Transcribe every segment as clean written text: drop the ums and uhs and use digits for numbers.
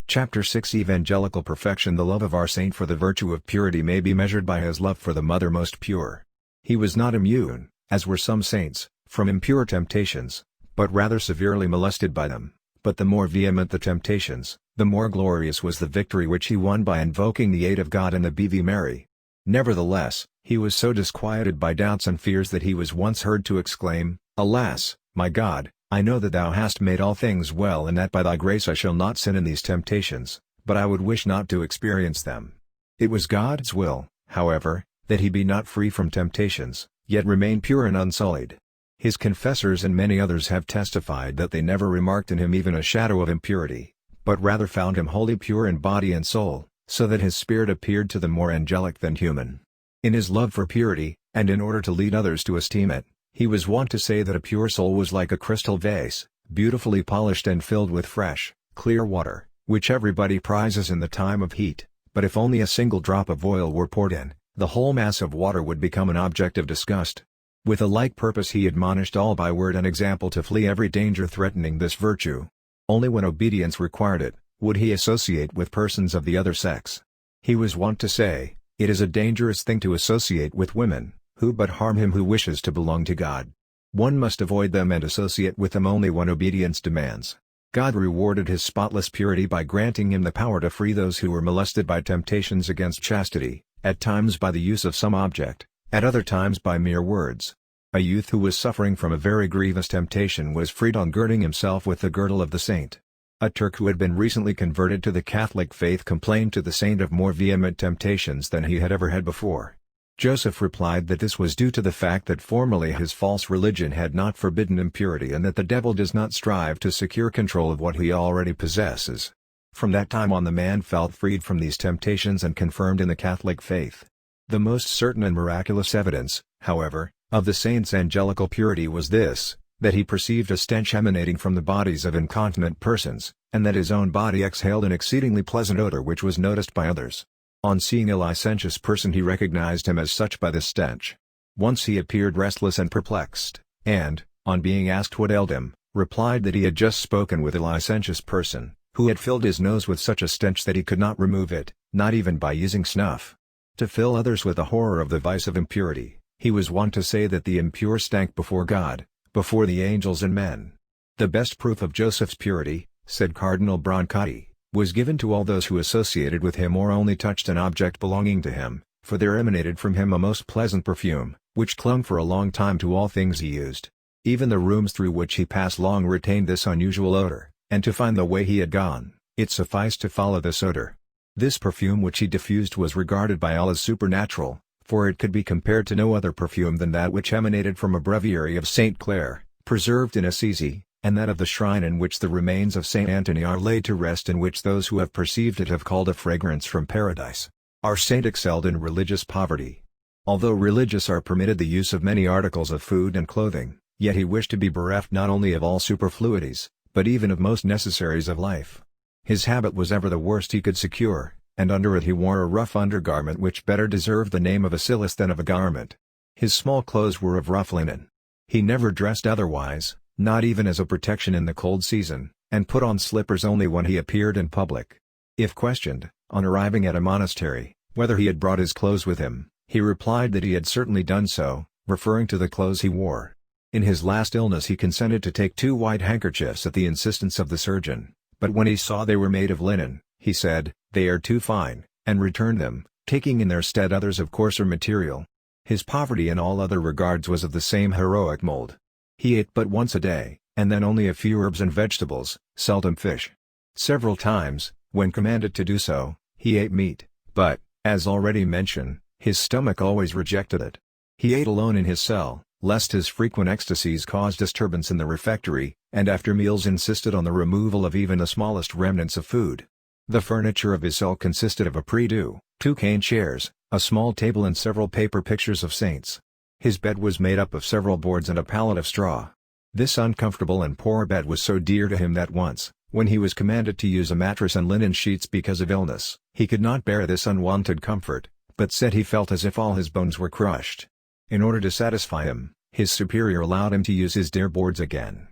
Chapter 6 Evangelical Perfection. The love of our saint for the virtue of purity may be measured by his love for the Mother Most Pure. He was not immune, as were some saints, from impure temptations, but rather severely molested by them. But the more vehement the temptations, the more glorious was the victory which he won by invoking the aid of God and the Virgin Mary. Nevertheless, he was so disquieted by doubts and fears that he was once heard to exclaim, "Alas, my God, I know that thou hast made all things well and that by thy grace I shall not sin in these temptations, but I would wish not to experience them." It was God's will, however, that he be not free from temptations, yet remain pure and unsullied. His confessors and many others have testified that they never remarked in him even a shadow of impurity, but rather found him wholly pure in body and soul, so that his spirit appeared to them more angelic than human. In his love for purity, and in order to lead others to esteem it, he was wont to say that a pure soul was like a crystal vase, beautifully polished and filled with fresh, clear water, which everybody prizes in the time of heat, but if only a single drop of oil were poured in, the whole mass of water would become an object of disgust. With a like purpose he admonished all by word and example to flee every danger threatening this virtue. Only when obedience required it, would he associate with persons of the other sex. He was wont to say, "It is a dangerous thing to associate with women, who but harm him who wishes to belong to God. One must avoid them and associate with them only when obedience demands." God rewarded his spotless purity by granting him the power to free those who were molested by temptations against chastity, at times by the use of some object, at other times by mere words. A youth who was suffering from a very grievous temptation was freed on girding himself with the girdle of the saint. A Turk who had been recently converted to the Catholic faith complained to the saint of more vehement temptations than he had ever had before. Joseph replied that this was due to the fact that formerly his false religion had not forbidden impurity and that the devil does not strive to secure control of what he already possesses. From that time on the man felt freed from these temptations and confirmed in the Catholic faith. The most certain and miraculous evidence, however, of the saint's angelical purity was this, that he perceived a stench emanating from the bodies of incontinent persons, and that his own body exhaled an exceedingly pleasant odor which was noticed by others. On seeing a licentious person he recognized him as such by this stench. Once he appeared restless and perplexed, and, on being asked what ailed him, replied that he had just spoken with a licentious person, who had filled his nose with such a stench that he could not remove it, not even by using snuff. To fill others with a horror of the vice of impurity, he was wont to say that the impure stank before God, before the angels and men. The best proof of Joseph's purity, said Cardinal Brancati, was given to all those who associated with him or only touched an object belonging to him, for there emanated from him a most pleasant perfume, which clung for a long time to all things he used. Even the rooms through which he passed long retained this unusual odor, and to find the way he had gone, it sufficed to follow this odor. This perfume which he diffused was regarded by all as supernatural, for it could be compared to no other perfume than that which emanated from a breviary of St. Clare, preserved in Assisi, and that of the shrine in which the remains of St. Anthony are laid to rest, in which those who have perceived it have called a fragrance from paradise. Our saint excelled in religious poverty. Although religious are permitted the use of many articles of food and clothing, yet he wished to be bereft not only of all superfluities, but even of most necessaries of life. His habit was ever the worst he could secure, and under it he wore a rough undergarment which better deserved the name of a cilice than of a garment. His small clothes were of rough linen. He never dressed otherwise, not even as a protection in the cold season, and put on slippers only when he appeared in public. If questioned, on arriving at a monastery, whether he had brought his clothes with him, he replied that he had certainly done so, referring to the clothes he wore. In his last illness he consented to take 2 white handkerchiefs at the insistence of the surgeon, but when he saw they were made of linen, he said, "They are too fine," and returned them, taking in their stead others of coarser material. His poverty in all other regards was of the same heroic mold. He ate but once a day, and then only a few herbs and vegetables, seldom fish. Several times, when commanded to do so, he ate meat, but, as already mentioned, his stomach always rejected it. He ate alone in his cell, lest his frequent ecstasies cause disturbance in the refectory, and after meals insisted on the removal of even the smallest remnants of food. The furniture of his cell consisted of a prie-dieu, 2 cane chairs, a small table and several paper pictures of saints. His bed was made up of several boards and a pallet of straw. This uncomfortable and poor bed was so dear to him that once, when he was commanded to use a mattress and linen sheets because of illness, he could not bear this unwonted comfort, but said he felt as if all his bones were crushed. In order to satisfy him, his superior allowed him to use his dear boards again.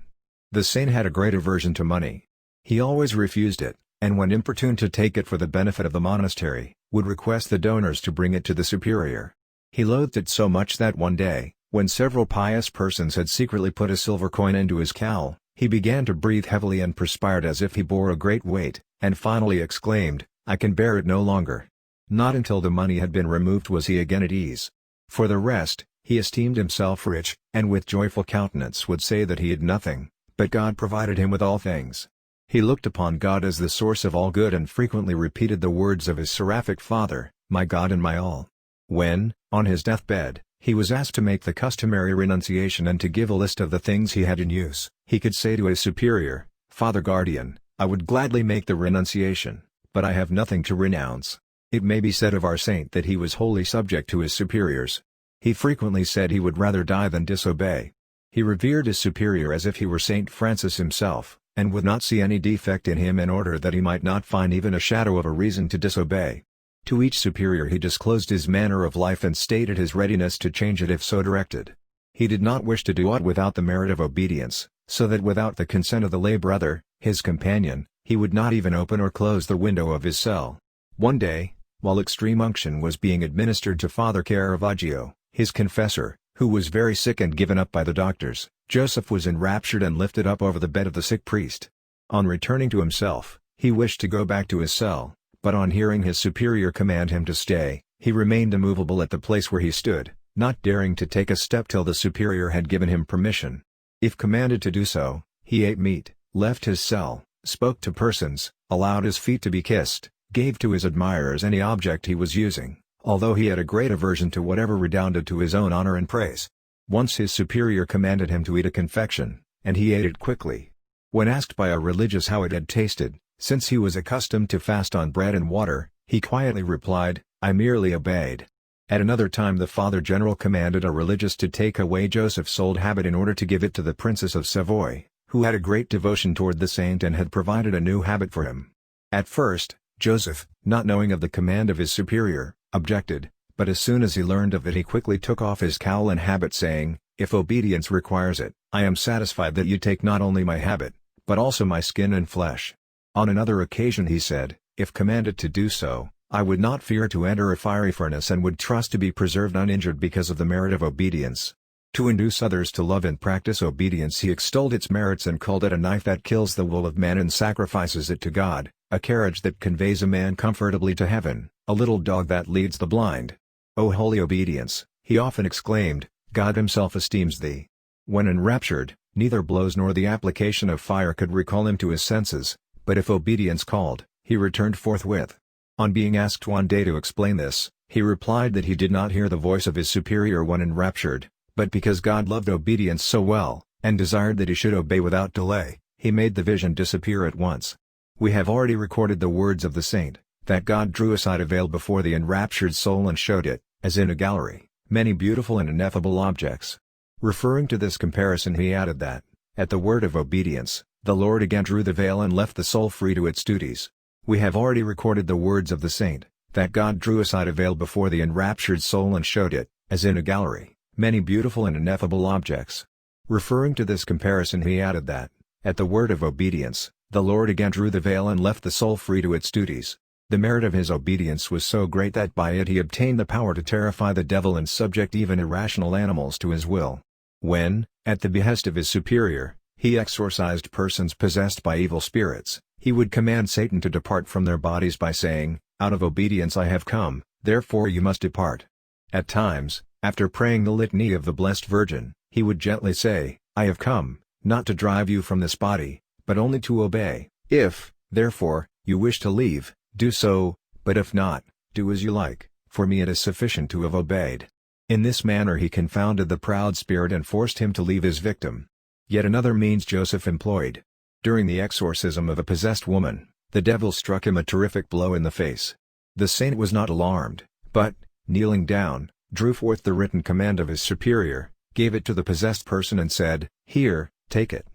The saint had a great aversion to money. He always refused it, and when importuned to take it for the benefit of the monastery, would request the donors to bring it to the superior. He loathed it so much that one day, when several pious persons had secretly put a silver coin into his cowl, he began to breathe heavily and perspired as if he bore a great weight, and finally exclaimed, "I can bear it no longer." Not until the money had been removed was he again at ease. For the rest, he esteemed himself rich, and with joyful countenance would say that he had nothing, but God provided him with all things. He looked upon God as the source of all good and frequently repeated the words of his seraphic father, "My God and my all." When, on his deathbed, he was asked to make the customary renunciation and to give a list of the things he had in use, he could say to his superior, "Father Guardian, I would gladly make the renunciation, but I have nothing to renounce." It may be said of our saint that he was wholly subject to his superiors. He frequently said he would rather die than disobey. He revered his superior as if he were Saint Francis himself, and would not see any defect in him in order that he might not find even a shadow of a reason to disobey. To each superior he disclosed his manner of life and stated his readiness to change it if so directed. He did not wish to do aught without the merit of obedience, so that without the consent of the lay brother, his companion, he would not even open or close the window of his cell. One day, while extreme unction was being administered to Father Caravaggio, his confessor, who was very sick and given up by the doctors, Joseph was enraptured and lifted up over the bed of the sick priest. On returning to himself, he wished to go back to his cell, but on hearing his superior command him to stay, he remained immovable at the place where he stood, not daring to take a step till the superior had given him permission. If commanded to do so, he ate meat, left his cell, spoke to persons, allowed his feet to be kissed, gave to his admirers any object he was using, although he had a great aversion to whatever redounded to his own honor and praise. Once his superior commanded him to eat a confection, and he ate it quickly. When asked by a religious how it had tasted, since he was accustomed to fast on bread and water, he quietly replied, "I merely obeyed." At another time the Father General commanded a religious to take away Joseph's old habit in order to give it to the Princess of Savoy, who had a great devotion toward the saint and had provided a new habit for him. At first, Joseph, not knowing of the command of his superior, objected, but as soon as he learned of it he quickly took off his cowl and habit, saying, "If obedience requires it, I am satisfied that you take not only my habit, but also my skin and flesh." On another occasion he said, "If commanded to do so, I would not fear to enter a fiery furnace and would trust to be preserved uninjured because of the merit of obedience." To induce others to love and practice obedience he extolled its merits and called it a knife that kills the will of man and sacrifices it to God, a carriage that conveys a man comfortably to heaven, a little dog that leads the blind. "O holy obedience," he often exclaimed, "God himself esteems thee." When enraptured, neither blows nor the application of fire could recall him to his senses, but if obedience called, he returned forthwith. On being asked one day to explain this, he replied that he did not hear the voice of his superior when enraptured, but because God loved obedience so well, and desired that he should obey without delay, he made the vision disappear at once. We have already recorded the words of the saint, that God drew aside a veil before the enraptured soul and showed it, as in a gallery, many beautiful and ineffable objects. Referring to this comparison he added that, at the word of obedience, the Lord again drew the veil and left the soul free to its duties. We have already recorded the words of the saint, that God drew aside a veil before the enraptured soul and showed it, as in a gallery, many beautiful and ineffable objects. Referring to this comparison he added that, at the word of obedience, the Lord again drew the veil and left the soul free to its duties. The merit of his obedience was so great that by it he obtained the power to terrify the devil and subject even irrational animals to his will. When, at the behest of his superior, he exorcised persons possessed by evil spirits, he would command Satan to depart from their bodies by saying, "Out of obedience I have come, therefore you must depart." At times, after praying the litany of the Blessed Virgin, he would gently say, "I have come, not to drive you from this body, but only to obey. If, therefore, you wish to leave, do so, but if not, do as you like, for me it is sufficient to have obeyed." In this manner he confounded the proud spirit and forced him to leave his victim. Yet another means Joseph employed. During the exorcism of a possessed woman, the devil struck him a terrific blow in the face. The saint was not alarmed, but, kneeling down, drew forth the written command of his superior, gave it to the possessed person and said, "Here, take it.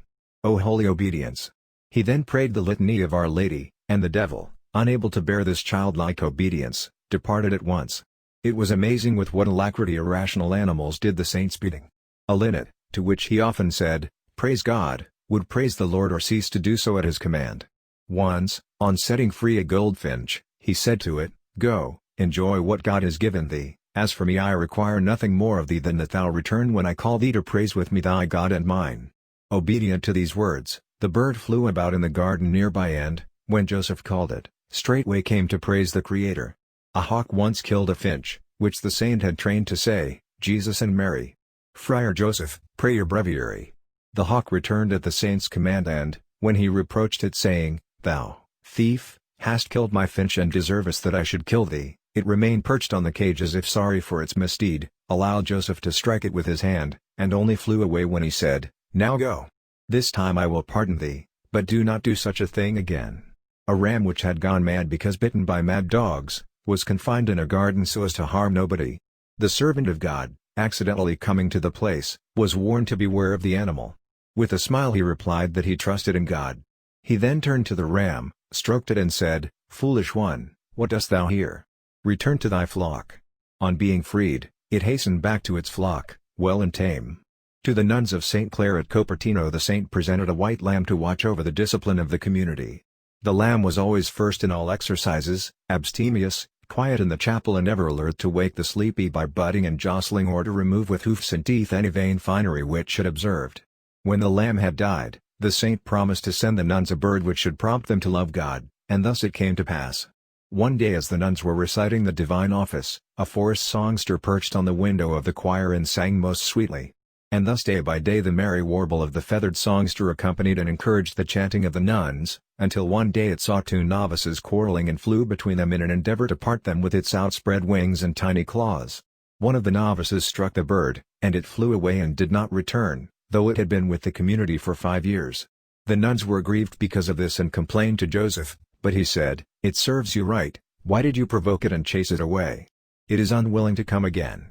O holy obedience." He then prayed the litany of Our Lady, and the devil, unable to bear this childlike obedience, departed at once. It was amazing with what alacrity irrational animals did the saint's bidding. A linnet, to which he often said, "Praise God," would praise the Lord or cease to do so at his command. Once, on setting free a goldfinch, he said to it, "Go, enjoy what God has given thee, as for me I require nothing more of thee than that thou return when I call thee to praise with me thy God and mine." Obedient to these words, the bird flew about in the garden nearby and, when Joseph called it, straightway came to praise the Creator. A hawk once killed a finch, which the saint had trained to say, "Jesus and Mary." Friar Joseph, Prayer Breviary. The hawk returned at the saint's command and, when he reproached it saying, "Thou, thief, hast killed my finch and deservest that I should kill thee," it remained perched on the cage as if sorry for its misdeed, allowed Joseph to strike it with his hand, and only flew away when he said, "Now go. This time I will pardon thee, but do not do such a thing again." A ram which had gone mad because bitten by mad dogs, was confined in a garden so as to harm nobody. The servant of God, accidentally coming to the place, was warned to beware of the animal. With a smile he replied that he trusted in God. He then turned to the ram, stroked it and said, "Foolish one, what dost thou here? Return to thy flock." On being freed, it hastened back to its flock, well and tame. To the nuns of St. Clare at Cupertino the saint presented a white lamb to watch over the discipline of the community. The lamb was always first in all exercises, abstemious, quiet in the chapel and ever alert to wake the sleepy by butting and jostling or to remove with hoofs and teeth any vain finery which it observed. When the lamb had died, the saint promised to send the nuns a bird which should prompt them to love God, and thus it came to pass. One day as the nuns were reciting the divine office, a forest songster perched on the window of the choir and sang most sweetly. And thus day by day the merry warble of the feathered songster accompanied and encouraged the chanting of the nuns, until one day it saw two novices quarreling and flew between them in an endeavor to part them with its outspread wings and tiny claws. One of the novices struck the bird, and it flew away and did not return, though it had been with the community for 5 years. The nuns were grieved because of this and complained to Joseph, but he said, "It serves you right, why did you provoke it and chase it away? It is unwilling to come again."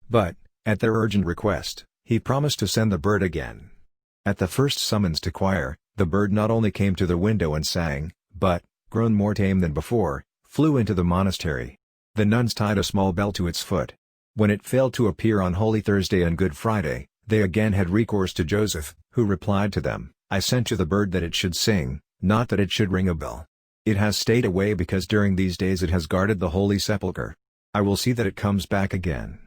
But, at their urgent request, he promised to send the bird again. At the first summons to choir, the bird not only came to the window and sang, but, grown more tame than before, flew into the monastery. The nuns tied a small bell to its foot. When it failed to appear on Holy Thursday and Good Friday, they again had recourse to Joseph, who replied to them, "I sent you the bird that it should sing, not that it should ring a bell. It has stayed away because during these days it has guarded the Holy Sepulchre. I will see that it comes back again."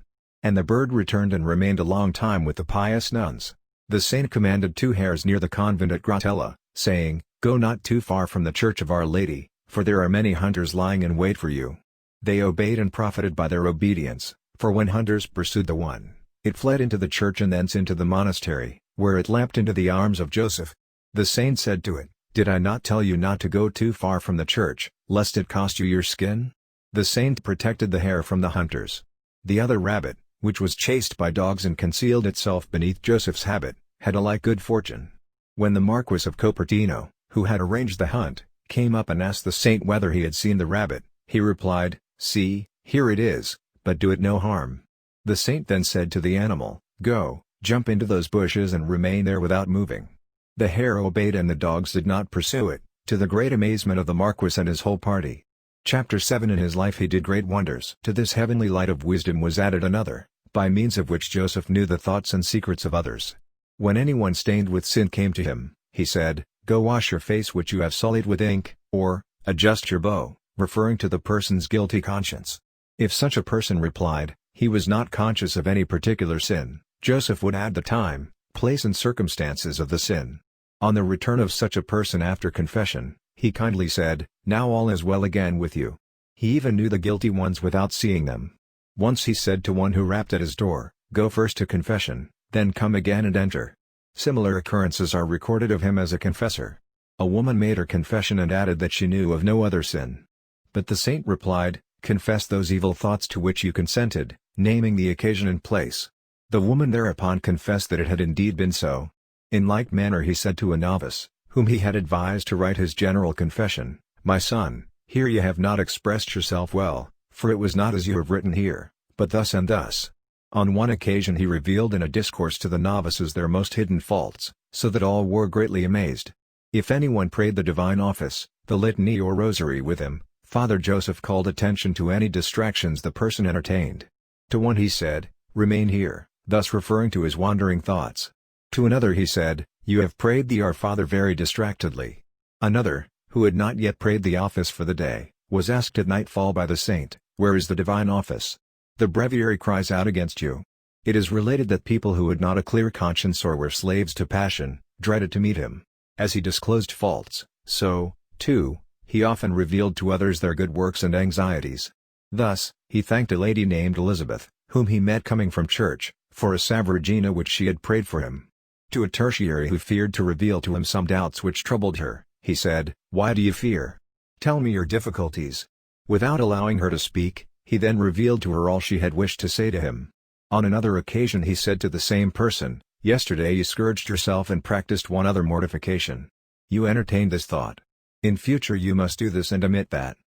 And the bird returned and remained a long time with the pious nuns. The saint commanded 2 hares near the convent at Gratella, saying, "Go not too far from the church of Our Lady, for there are many hunters lying in wait for you." They obeyed and profited by their obedience, for when hunters pursued the one, it fled into the church and thence into the monastery, where it leapt into the arms of Joseph. The saint said to it, "Did I not tell you not to go too far from the church, lest it cost you your skin?" The saint protected the hare from the hunters. The other rabbit, which was chased by dogs and concealed itself beneath Joseph's habit, had a like good fortune. When the Marquis of Copertino, who had arranged the hunt, came up and asked the saint whether he had seen the rabbit, he replied, "See, here it is, but do it no harm." The saint then said to the animal, "Go, jump into those bushes and remain there without moving." The hare obeyed and the dogs did not pursue it, to the great amazement of the Marquis and his whole party. Chapter 7 In his life he did great wonders. To this heavenly light of wisdom was added another, by means of which Joseph knew the thoughts and secrets of others. When anyone stained with sin came to him, he said, "Go wash your face which you have sullied with ink," or, "Adjust your bow," referring to the person's guilty conscience. If such a person replied, he was not conscious of any particular sin, Joseph would add the time, place and circumstances of the sin. On the return of such a person after confession, he kindly said, "Now all is well again with you." He even knew the guilty ones without seeing them. Once he said to one who rapped at his door, "Go first to confession, then come again and enter." Similar occurrences are recorded of him as a confessor. A woman made her confession and added that she knew of no other sin. But the saint replied, "Confess those evil thoughts to which you consented," naming the occasion and place. The woman thereupon confessed that it had indeed been so. In like manner he said to a novice, whom he had advised to write his general confession, "My son, here you have not expressed yourself well, for it was not as you have written here, but thus and thus." On one occasion he revealed in a discourse to the novices their most hidden faults, so that all were greatly amazed. If anyone prayed the divine office, the litany or rosary with him, Father Joseph called attention to any distractions the person entertained. To one he said, "Remain here," thus referring to his wandering thoughts. To another he said, "You have prayed the Our Father very distractedly." Another, who had not yet prayed the office for the day, was asked at nightfall by the saint, "Where is the divine office? The breviary cries out against you." It is related that people who had not a clear conscience or were slaves to passion, dreaded to meet him. As he disclosed faults, so, too, he often revealed to others their good works and anxieties. Thus, he thanked a lady named Elizabeth, whom he met coming from church, for a Salve Regina which she had prayed for him. To a tertiary who feared to reveal to him some doubts which troubled her, he said, "Why do you fear? Tell me your difficulties." Without allowing her to speak, he then revealed to her all she had wished to say to him. On another occasion he said to the same person, "Yesterday you scourged yourself and practiced one other mortification. You entertained this thought. In future you must do this and omit that."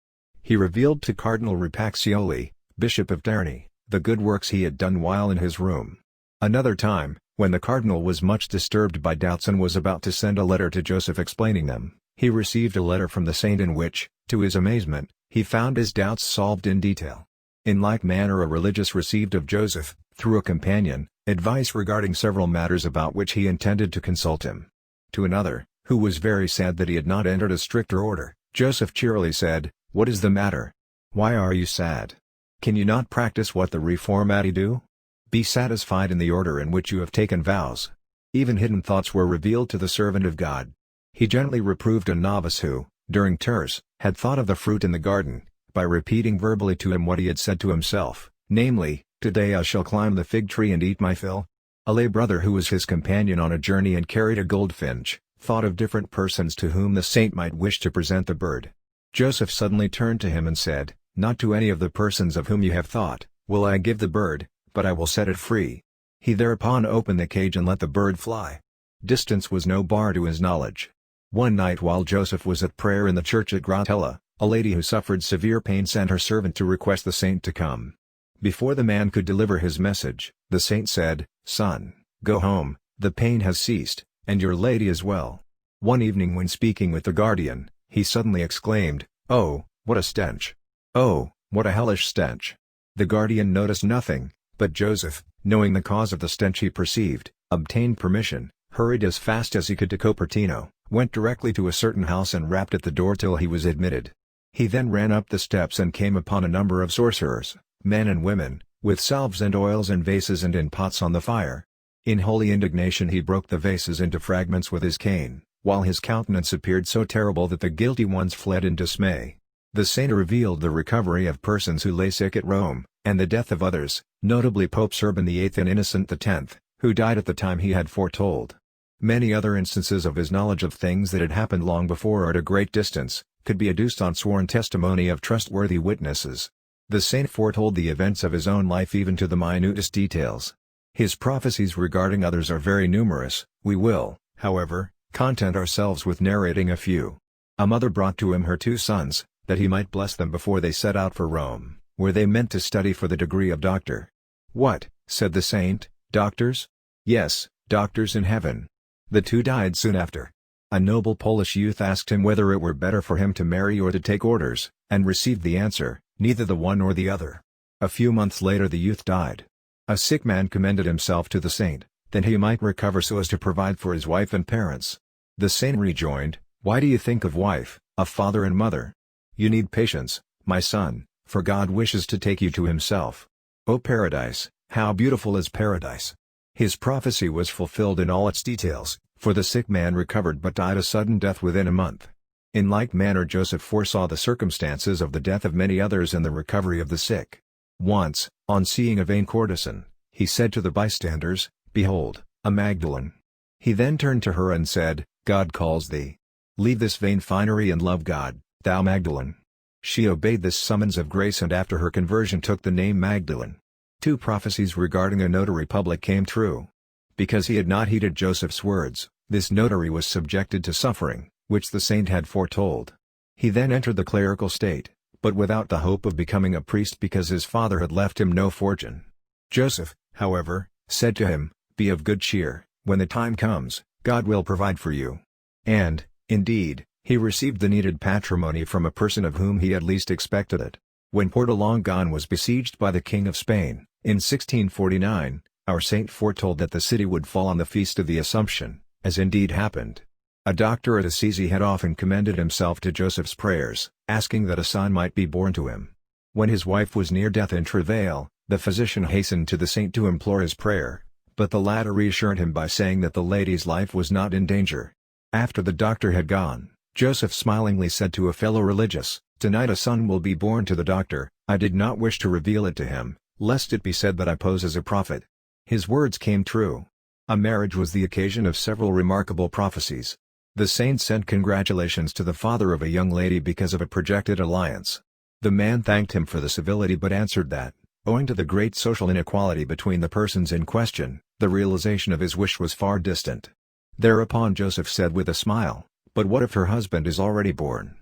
He revealed to Cardinal Rapaxioli, Bishop of Terni, the good works he had done while in his room. Another time, when the cardinal was much disturbed by doubts and was about to send a letter to Joseph explaining them, he received a letter from the saint in which, to his amazement, he found his doubts solved in detail. In like manner a religious received of Joseph, through a companion, advice regarding several matters about which he intended to consult him. To another, who was very sad that he had not entered a stricter order, Joseph cheerily said, "What is the matter? Why are you sad? Can you not practice what the Reformati do? Be satisfied in the order in which you have taken vows." Even hidden thoughts were revealed to the servant of God. He gently reproved a novice who, during terce, had thought of the fruit in the garden, by repeating verbally to him what he had said to himself, namely, "Today I shall climb the fig tree and eat my fill." A lay brother who was his companion on a journey and carried a goldfinch, thought of different persons to whom the saint might wish to present the bird. Joseph suddenly turned to him and said, "Not to any of the persons of whom you have thought, will I give the bird, but I will set it free." He thereupon opened the cage and let the bird fly. Distance was no bar to his knowledge. One night while Joseph was at prayer in the church at Gratella, a lady who suffered severe pain sent her servant to request the saint to come. Before the man could deliver his message, the saint said, "Son, go home, the pain has ceased, and your lady is well." One evening when speaking with the guardian, he suddenly exclaimed, "Oh, what a stench! Oh, what a hellish stench!" The guardian noticed nothing, but Joseph, knowing the cause of the stench he perceived, obtained permission, hurried as fast as he could to Cupertino, went directly to a certain house and rapped at the door till he was admitted. He then ran up the steps and came upon a number of sorcerers, men and women, with salves and oils in vases and in pots on the fire. In holy indignation he broke the vases into fragments with his cane, while his countenance appeared so terrible that the guilty ones fled in dismay. The saint revealed the recovery of persons who lay sick at Rome, and the death of others, notably Popes Urban VIII and Innocent X, who died at the time he had foretold. Many other instances of his knowledge of things that had happened long before or at a great distance, could be adduced on sworn testimony of trustworthy witnesses. The saint foretold the events of his own life even to the minutest details. His prophecies regarding others are very numerous. We will, however, content ourselves with narrating a few. A mother brought to him her 2 sons, that he might bless them before they set out for Rome, where they meant to study for the degree of doctor. "What," said the saint, "doctors?" "Yes, doctors in heaven." The 2 died soon after. A noble Polish youth asked him whether it were better for him to marry or to take orders, and received the answer, "Neither the one nor the other." A few months later the youth died. A sick man commended himself to the saint, that he might recover so as to provide for his wife and parents. The saint rejoined, "Why do you think of wife, of father and mother? You need patience, my son, for God wishes to take you to himself. O paradise, how beautiful is paradise!" His prophecy was fulfilled in all its details, for the sick man recovered but died a sudden death within a month. In like manner Joseph foresaw the circumstances of the death of many others and the recovery of the sick. Once, on seeing a vain courtesan, he said to the bystanders, "Behold, a Magdalene." He then turned to her and said, "God calls thee. Leave this vain finery and love God, thou Magdalene." She obeyed this summons of grace and after her conversion took the name Magdalene. 2 prophecies regarding a notary public came true. Because he had not heeded Joseph's words, this notary was subjected to suffering, which the saint had foretold. He then entered the clerical state, but without the hope of becoming a priest because his father had left him no fortune. Joseph, however, said to him, "Be of good cheer, when the time comes, God will provide for you." And, indeed, he received the needed patrimony from a person of whom he had least expected it. When Porto-Longon was besieged by the King of Spain, in 1649, our saint foretold that the city would fall on the feast of the Assumption, as indeed happened. A doctor at Assisi had often commended himself to Joseph's prayers, asking that a son might be born to him. When his wife was near death in travail, the physician hastened to the saint to implore his prayer, but the latter reassured him by saying that the lady's life was not in danger. After the doctor had gone, Joseph smilingly said to a fellow religious, "Tonight a son will be born to the doctor. I did not wish to reveal it to him, lest it be said that I pose as a prophet." His words came true. A marriage was the occasion of several remarkable prophecies. The saint sent congratulations to the father of a young lady because of a projected alliance. The man thanked him for the civility but answered that, owing to the great social inequality between the persons in question, the realization of his wish was far distant. Thereupon Joseph said with a smile, "But what if her husband is already born?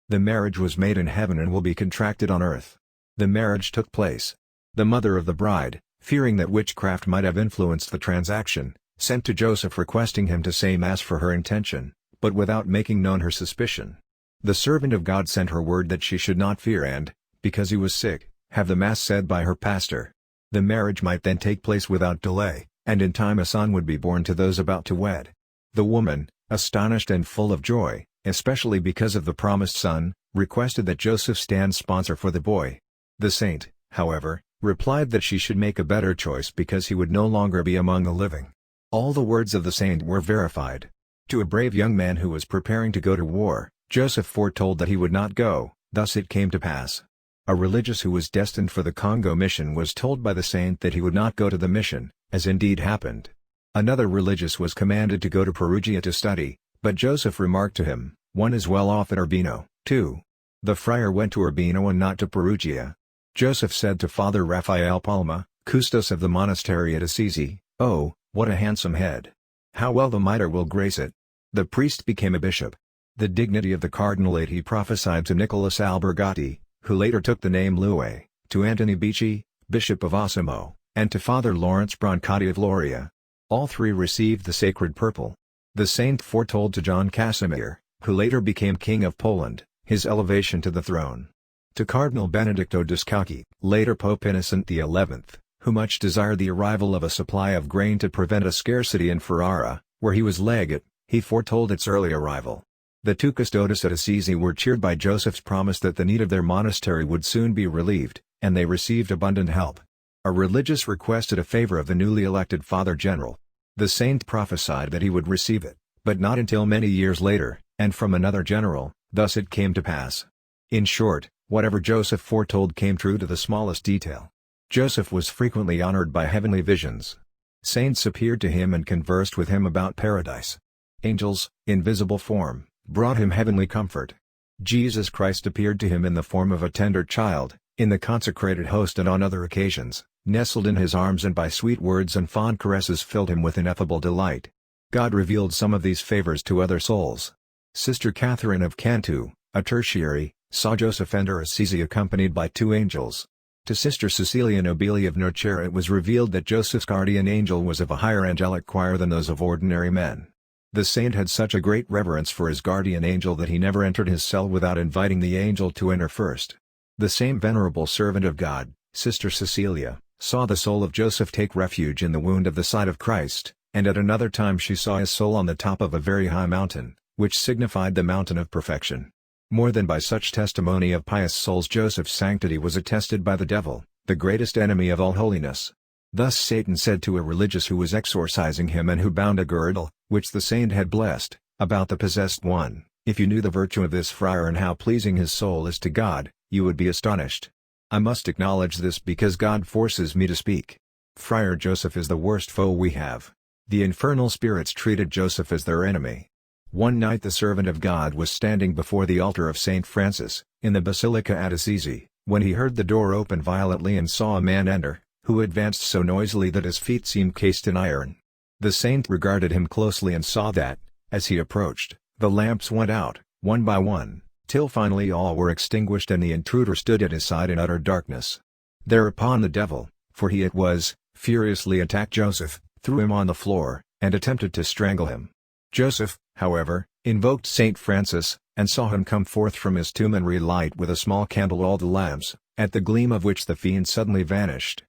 The marriage was made in heaven and will be contracted on earth." The marriage took place. The mother of the bride, fearing that witchcraft might have influenced the transaction, sent to Joseph requesting him to say mass for her intention, but without making known her suspicion. The servant of God sent her word that she should not fear and, because he was sick, have the mass said by her pastor. The marriage might then take place without delay, and in time a son would be born to those about to wed. The woman, astonished and full of joy, especially because of the promised son, requested that Joseph stand sponsor for the boy. The saint, however, replied that she should make a better choice because he would no longer be among the living. All the words of the saint were verified. To a brave young man who was preparing to go to war, Joseph foretold that he would not go, thus it came to pass. A religious who was destined for the Congo mission was told by the saint that he would not go to the mission, as indeed happened. Another religious was commanded to go to Perugia to study, but Joseph remarked to him, "One is well off at Urbino, too." The friar went to Urbino and not to Perugia. Joseph said to Father Raphael Palma, custos of the monastery at Assisi, "Oh, what a handsome head! How well the mitre will grace it!" The priest became a bishop. The dignity of the cardinalate he prophesied to Nicholas Albergati, who later took the name Louis, to Antony Becci, Bishop of Osimo, and to Father Lawrence Brancati of Loria. All three received the sacred purple. The saint foretold to John Casimir, who later became King of Poland, his elevation to the throne. To Cardinal Benedicto Descalchi, later Pope Innocent XI, who much desired the arrival of a supply of grain to prevent a scarcity in Ferrara, where he was legate, he foretold its early arrival. The two custodes at Assisi were cheered by Joseph's promise that the need of their monastery would soon be relieved, and they received abundant help. A religious requested a favor of the newly elected Father General. The saint prophesied that he would receive it, but not until many years later, and from another general, thus it came to pass. In short, whatever Joseph foretold came true to the smallest detail. Joseph was frequently honored by heavenly visions. Saints appeared to him and conversed with him about paradise. Angels, in visible form, brought him heavenly comfort. Jesus Christ appeared to him in the form of a tender child, in the consecrated host and on other occasions, nestled in his arms and by sweet words and fond caresses filled him with ineffable delight. God revealed some of these favors to other souls. Sister Catherine of Cantu, a tertiary, saw Joseph enter Assisi accompanied by two angels. To Sister Cecilia Nobili of Nocera it was revealed that Joseph's guardian angel was of a higher angelic choir than those of ordinary men. The saint had such a great reverence for his guardian angel that he never entered his cell without inviting the angel to enter first. The same venerable servant of God, Sister Cecilia, saw the soul of Joseph take refuge in the wound of the side of Christ, and at another time she saw his soul on the top of a very high mountain, which signified the mountain of perfection. More than by such testimony of pious souls Joseph's sanctity was attested by the devil, the greatest enemy of all holiness. Thus Satan said to a religious who was exorcising him and who bound a girdle, which the saint had blessed, about the possessed one, "If you knew the virtue of this friar and how pleasing his soul is to God, you would be astonished. I must acknowledge this because God forces me to speak. Friar Joseph is the worst foe we have. The infernal spirits treated Joseph as their enemy." One night the servant of God was standing before the altar of St. Francis, in the Basilica at Assisi, when he heard the door open violently and saw a man enter, who advanced so noisily that his feet seemed cased in iron. The saint regarded him closely and saw that, as he approached, the lamps went out, one by one, till finally all were extinguished and the intruder stood at his side in utter darkness. Thereupon the devil, for he it was, furiously attacked Joseph, threw him on the floor, and attempted to strangle him. Joseph, however, invoked St. Francis, and saw him come forth from his tomb and relight with a small candle all the lamps, at the gleam of which the fiend suddenly vanished.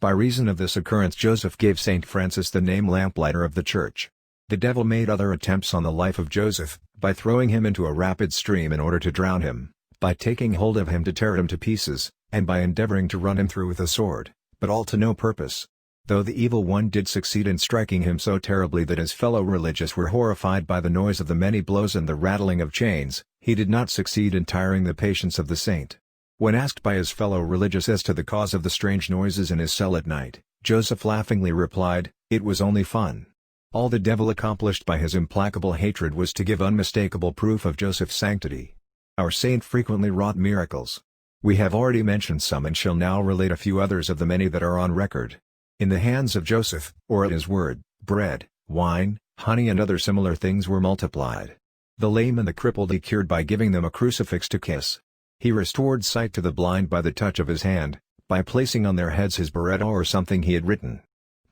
By reason of this occurrence Joseph gave St. Francis the name Lamplighter of the Church. The devil made other attempts on the life of Joseph, by throwing him into a rapid stream in order to drown him, by taking hold of him to tear him to pieces, and by endeavoring to run him through with a sword, but all to no purpose. Though the evil one did succeed in striking him so terribly that his fellow religious were horrified by the noise of the many blows and the rattling of chains, he did not succeed in tiring the patience of the saint. When asked by his fellow religious as to the cause of the strange noises in his cell at night, Joseph laughingly replied, "It was only fun." All the devil accomplished by his implacable hatred was to give unmistakable proof of Joseph's sanctity. Our saint frequently wrought miracles. We have already mentioned some and shall now relate a few others of the many that are on record. In the hands of Joseph, or at his word, bread, wine, honey and other similar things were multiplied. The lame and the crippled he cured by giving them a crucifix to kiss. He restored sight to the blind by the touch of his hand, by placing on their heads his biretta or something he had written.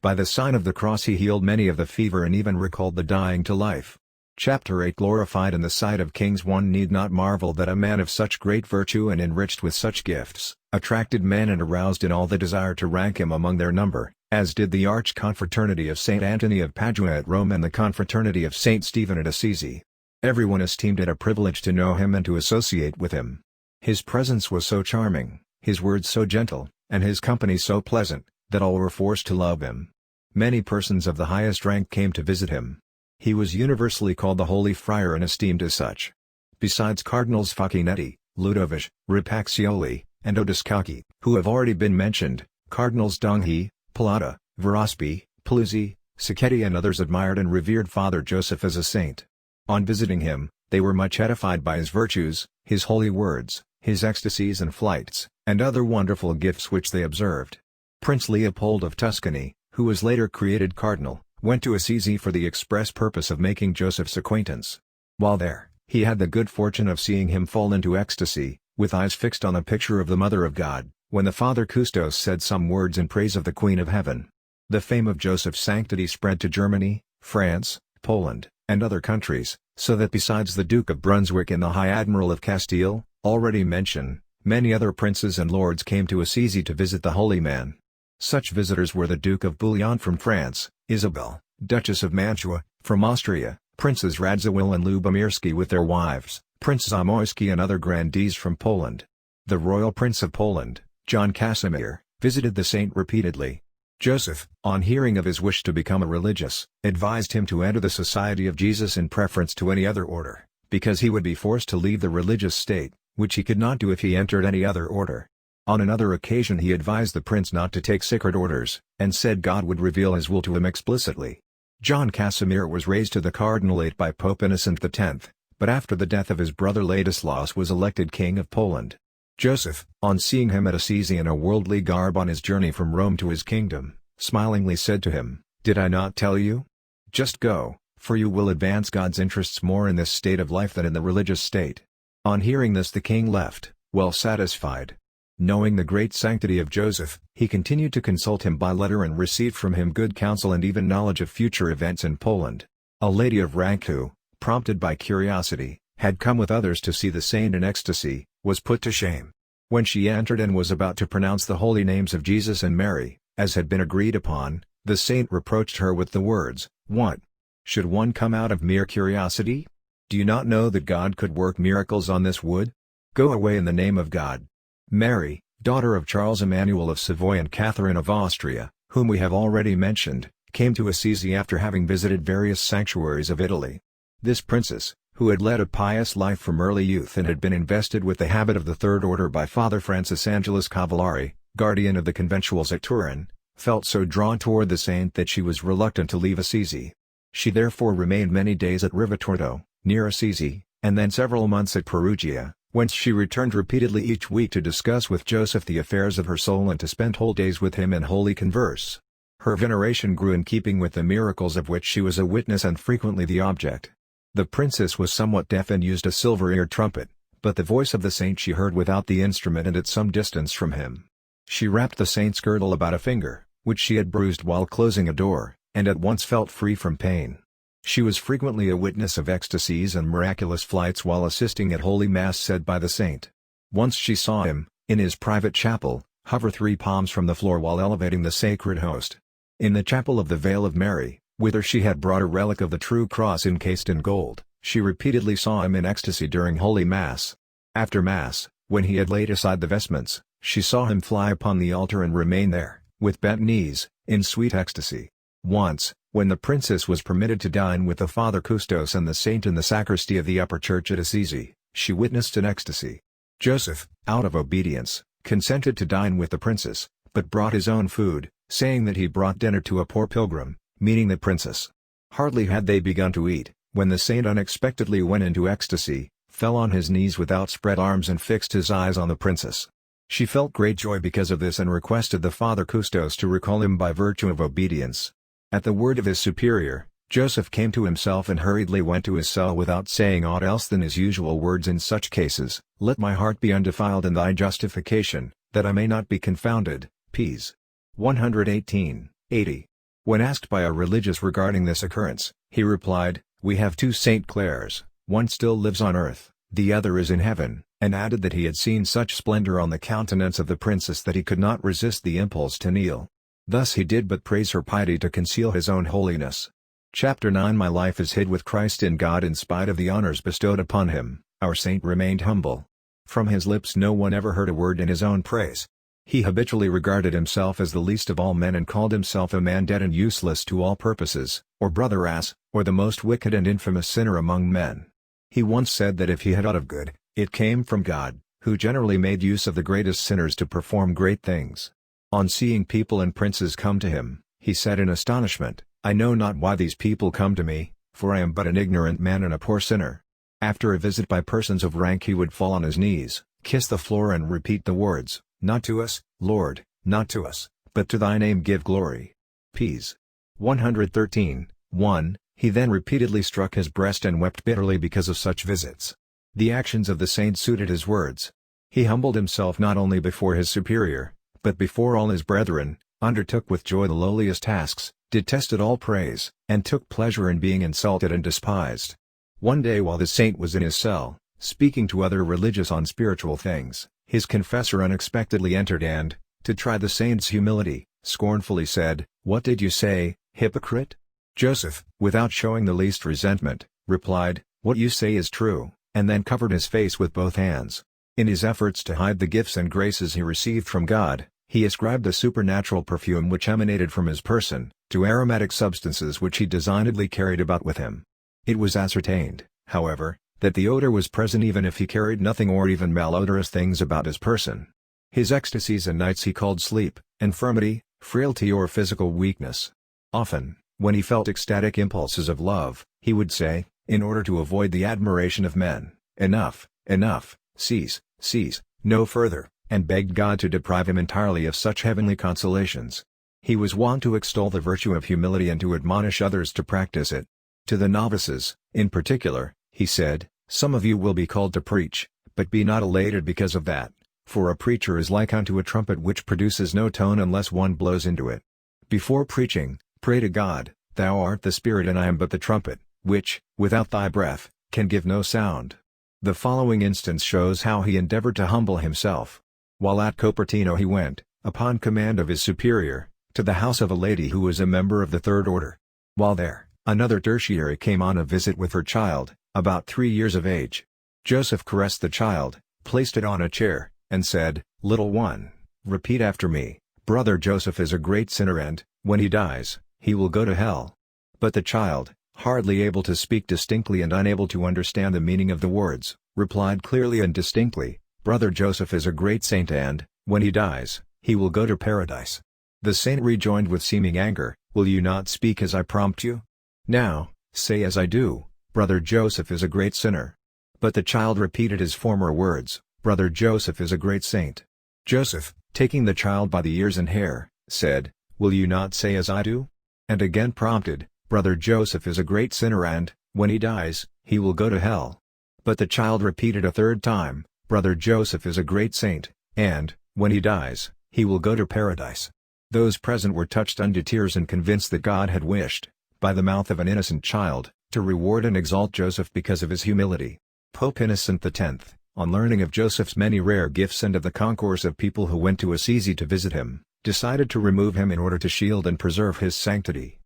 By the sign of the cross he healed many of the fever and even recalled the dying to life. Chapter 8 Glorified in the sight of kings. One need not marvel that a man of such great virtue and enriched with such gifts, attracted men and aroused in all the desire to rank him among their number, as did the arch-confraternity of St. Antony of Padua at Rome and the confraternity of St. Stephen at Assisi. Everyone esteemed it a privilege to know him and to associate with him. His presence was so charming, his words so gentle, and his company so pleasant, that all were forced to love him. Many persons of the highest rank came to visit him. He was universally called the Holy Friar and esteemed as such. Besides Cardinals Facchinetti, Ludovic, Rapaxioli, and Odescalchi, who have already been mentioned, Cardinals Donghi, Pallotta, Verospi, Paluzzi, Sacchetti and others admired and revered Father Joseph as a saint. On visiting him, they were much edified by his virtues, his holy words, his ecstasies and flights, and other wonderful gifts which they observed. Prince Leopold of Tuscany, who was later created cardinal, went to Assisi for the express purpose of making Joseph's acquaintance. While there, he had the good fortune of seeing him fall into ecstasy, with eyes fixed on a picture of the Mother of God, when the Father Custos said some words in praise of the Queen of Heaven. The fame of Joseph's sanctity spread to Germany, France, Poland, and other countries, so that besides the Duke of Brunswick and the High Admiral of Castile, already mentioned, many other princes and lords came to Assisi to visit the holy man. Such visitors were the Duke of Bouillon from France, Isabel, Duchess of Mantua, from Austria, Princes Radziwill and Lubomirski with their wives, Prince Zamoyski and other grandees from Poland. The royal prince of Poland, John Casimir, visited the saint repeatedly. Joseph, on hearing of his wish to become a religious, advised him to enter the Society of Jesus in preference to any other order, because he would be forced to leave the religious state, which he could not do if he entered any other order. On another occasion he advised the prince not to take sacred orders, and said God would reveal his will to him explicitly. John Casimir was raised to the cardinalate by Pope Innocent X, but after the death of his brother Ladislaus was elected king of Poland. Joseph, on seeing him at Assisi in a worldly garb on his journey from Rome to his kingdom, smilingly said to him, "Did I not tell you? Just go, for you will advance God's interests more in this state of life than in the religious state." On hearing this the king left, well satisfied. Knowing the great sanctity of Joseph, he continued to consult him by letter and received from him good counsel and even knowledge of future events in Poland. A lady of rank who, prompted by curiosity, had come with others to see the saint in ecstasy, was put to shame. When she entered and was about to pronounce the holy names of Jesus and Mary, as had been agreed upon, the saint reproached her with the words, "What? Should one come out of mere curiosity? Do you not know that God could work miracles on this wood? Go away in the name of God." Mary, daughter of Charles Emmanuel of Savoy and Catherine of Austria, whom we have already mentioned, came to Assisi after having visited various sanctuaries of Italy. This princess, who had led a pious life from early youth and had been invested with the habit of the Third Order by Father Francis Angelus Cavallari, guardian of the conventuals at Turin, felt so drawn toward the saint that she was reluctant to leave Assisi. She therefore remained many days at Rivetorto, near Assisi, and then several months at Perugia, whence she returned repeatedly each week to discuss with Joseph the affairs of her soul and to spend whole days with him in holy converse. Her veneration grew in keeping with the miracles of which she was a witness and frequently the object. The princess was somewhat deaf and used a silver-eared trumpet, but the voice of the saint she heard without the instrument and at some distance from him. She wrapped the saint's girdle about a finger, which she had bruised while closing a door, and at once felt free from pain. She was frequently a witness of ecstasies and miraculous flights while assisting at holy mass said by the saint. Once she saw him, in his private chapel, hover 3 palms from the floor while elevating the sacred host. In the chapel of the Veil of Mary, whither she had brought a relic of the true cross encased in gold. She repeatedly saw him in ecstasy during Holy Mass. After Mass, when he had laid aside the vestments, she saw him fly upon the altar and remain there, with bent knees, in sweet ecstasy. Once, when the princess was permitted to dine with the Father Custos and the saint in the sacristy of the upper church at Assisi, she witnessed an ecstasy. Joseph, out of obedience, consented to dine with the princess, but brought his own food, saying that he brought dinner to a poor pilgrim, meaning the princess. Hardly had they begun to eat, when the saint unexpectedly went into ecstasy, fell on his knees with outspread arms and fixed his eyes on the princess. She felt great joy because of this and requested the Father Custos to recall him by virtue of obedience. At the word of his superior, Joseph came to himself and hurriedly went to his cell without saying aught else than his usual words in such cases: "Let my heart be undefiled in thy justification, that I may not be confounded." Ps. 118, 80. When asked by a religious regarding this occurrence, he replied, "We have two Saint Clares, one still lives on earth, the other is in heaven," and added that he had seen such splendor on the countenance of the princess that he could not resist the impulse to kneel. Thus he did but praise her piety to conceal his own holiness. Chapter 9 My life is hid with Christ in God. In spite of the honors bestowed upon him, our saint remained humble. From his lips no one ever heard a word in his own praise. He habitually regarded himself as the least of all men and called himself a man dead and useless to all purposes, or brother ass, or the most wicked and infamous sinner among men. He once said that if he had aught of good, it came from God, who generally made use of the greatest sinners to perform great things. On seeing people and princes come to him, he said in astonishment, "I know not why these people come to me, for I am but an ignorant man and a poor sinner." After a visit by persons of rank he would fall on his knees, kiss the floor and repeat the words, "Not to us, Lord, not to us, but to thy name give glory." Ps. 113, 1. He then repeatedly struck his breast and wept bitterly because of such visits. The actions of the saint suited his words. He humbled himself not only before his superior, but before all his brethren, undertook with joy the lowliest tasks, detested all praise, and took pleasure in being insulted and despised. One day while the saint was in his cell, speaking to other religious on spiritual things, his confessor unexpectedly entered and, to try the saint's humility, scornfully said, "What did you say, hypocrite?" Joseph, without showing the least resentment, replied, "What you say is true," and then covered his face with both hands. In his efforts to hide the gifts and graces he received from God, he ascribed the supernatural perfume which emanated from his person, to aromatic substances which he designedly carried about with him. It was ascertained, however, that the odor was present even if he carried nothing or even malodorous things about his person. His ecstasies and nights he called sleep, infirmity, frailty or physical weakness. Often, when he felt ecstatic impulses of love, he would say, in order to avoid the admiration of men, "Enough, enough, cease, cease, no further," and begged God to deprive him entirely of such heavenly consolations. He was wont to extol the virtue of humility and to admonish others to practice it. To the novices, in particular, he said, "Some of you will be called to preach, but be not elated because of that, for a preacher is like unto a trumpet which produces no tone unless one blows into it. Before preaching, pray to God, Thou art the Spirit and I am but the trumpet, which, without thy breath, can give no sound." The following instance shows how he endeavored to humble himself. While at Cupertino he went, upon command of his superior, to the house of a lady who was a member of the Third Order. While there, another tertiary came on a visit with her child, about 3 years of age. Joseph caressed the child, placed it on a chair, and said, "Little one, repeat after me, Brother Joseph is a great sinner and, when he dies, he will go to hell." But the child, hardly able to speak distinctly and unable to understand the meaning of the words, replied clearly and distinctly, "Brother Joseph is a great saint and, when he dies, he will go to paradise." The saint rejoined with seeming anger, "Will you not speak as I prompt you? Now, say as I do, Brother Joseph is a great sinner." But the child repeated his former words, "Brother Joseph is a great saint." Joseph, taking the child by the ears and hair, said, "Will you not say as I do?" And again prompted, "Brother Joseph is a great sinner and, when he dies, he will go to hell." But the child repeated a third time, "Brother Joseph is a great saint, and, when he dies, he will go to paradise." Those present were touched unto tears and convinced that God had wished, by the mouth of an innocent child, to reward and exalt Joseph because of his humility. Pope Innocent X, on learning of Joseph's many rare gifts and of the concourse of people who went to Assisi to visit him, decided to remove him in order to shield and preserve his sanctity.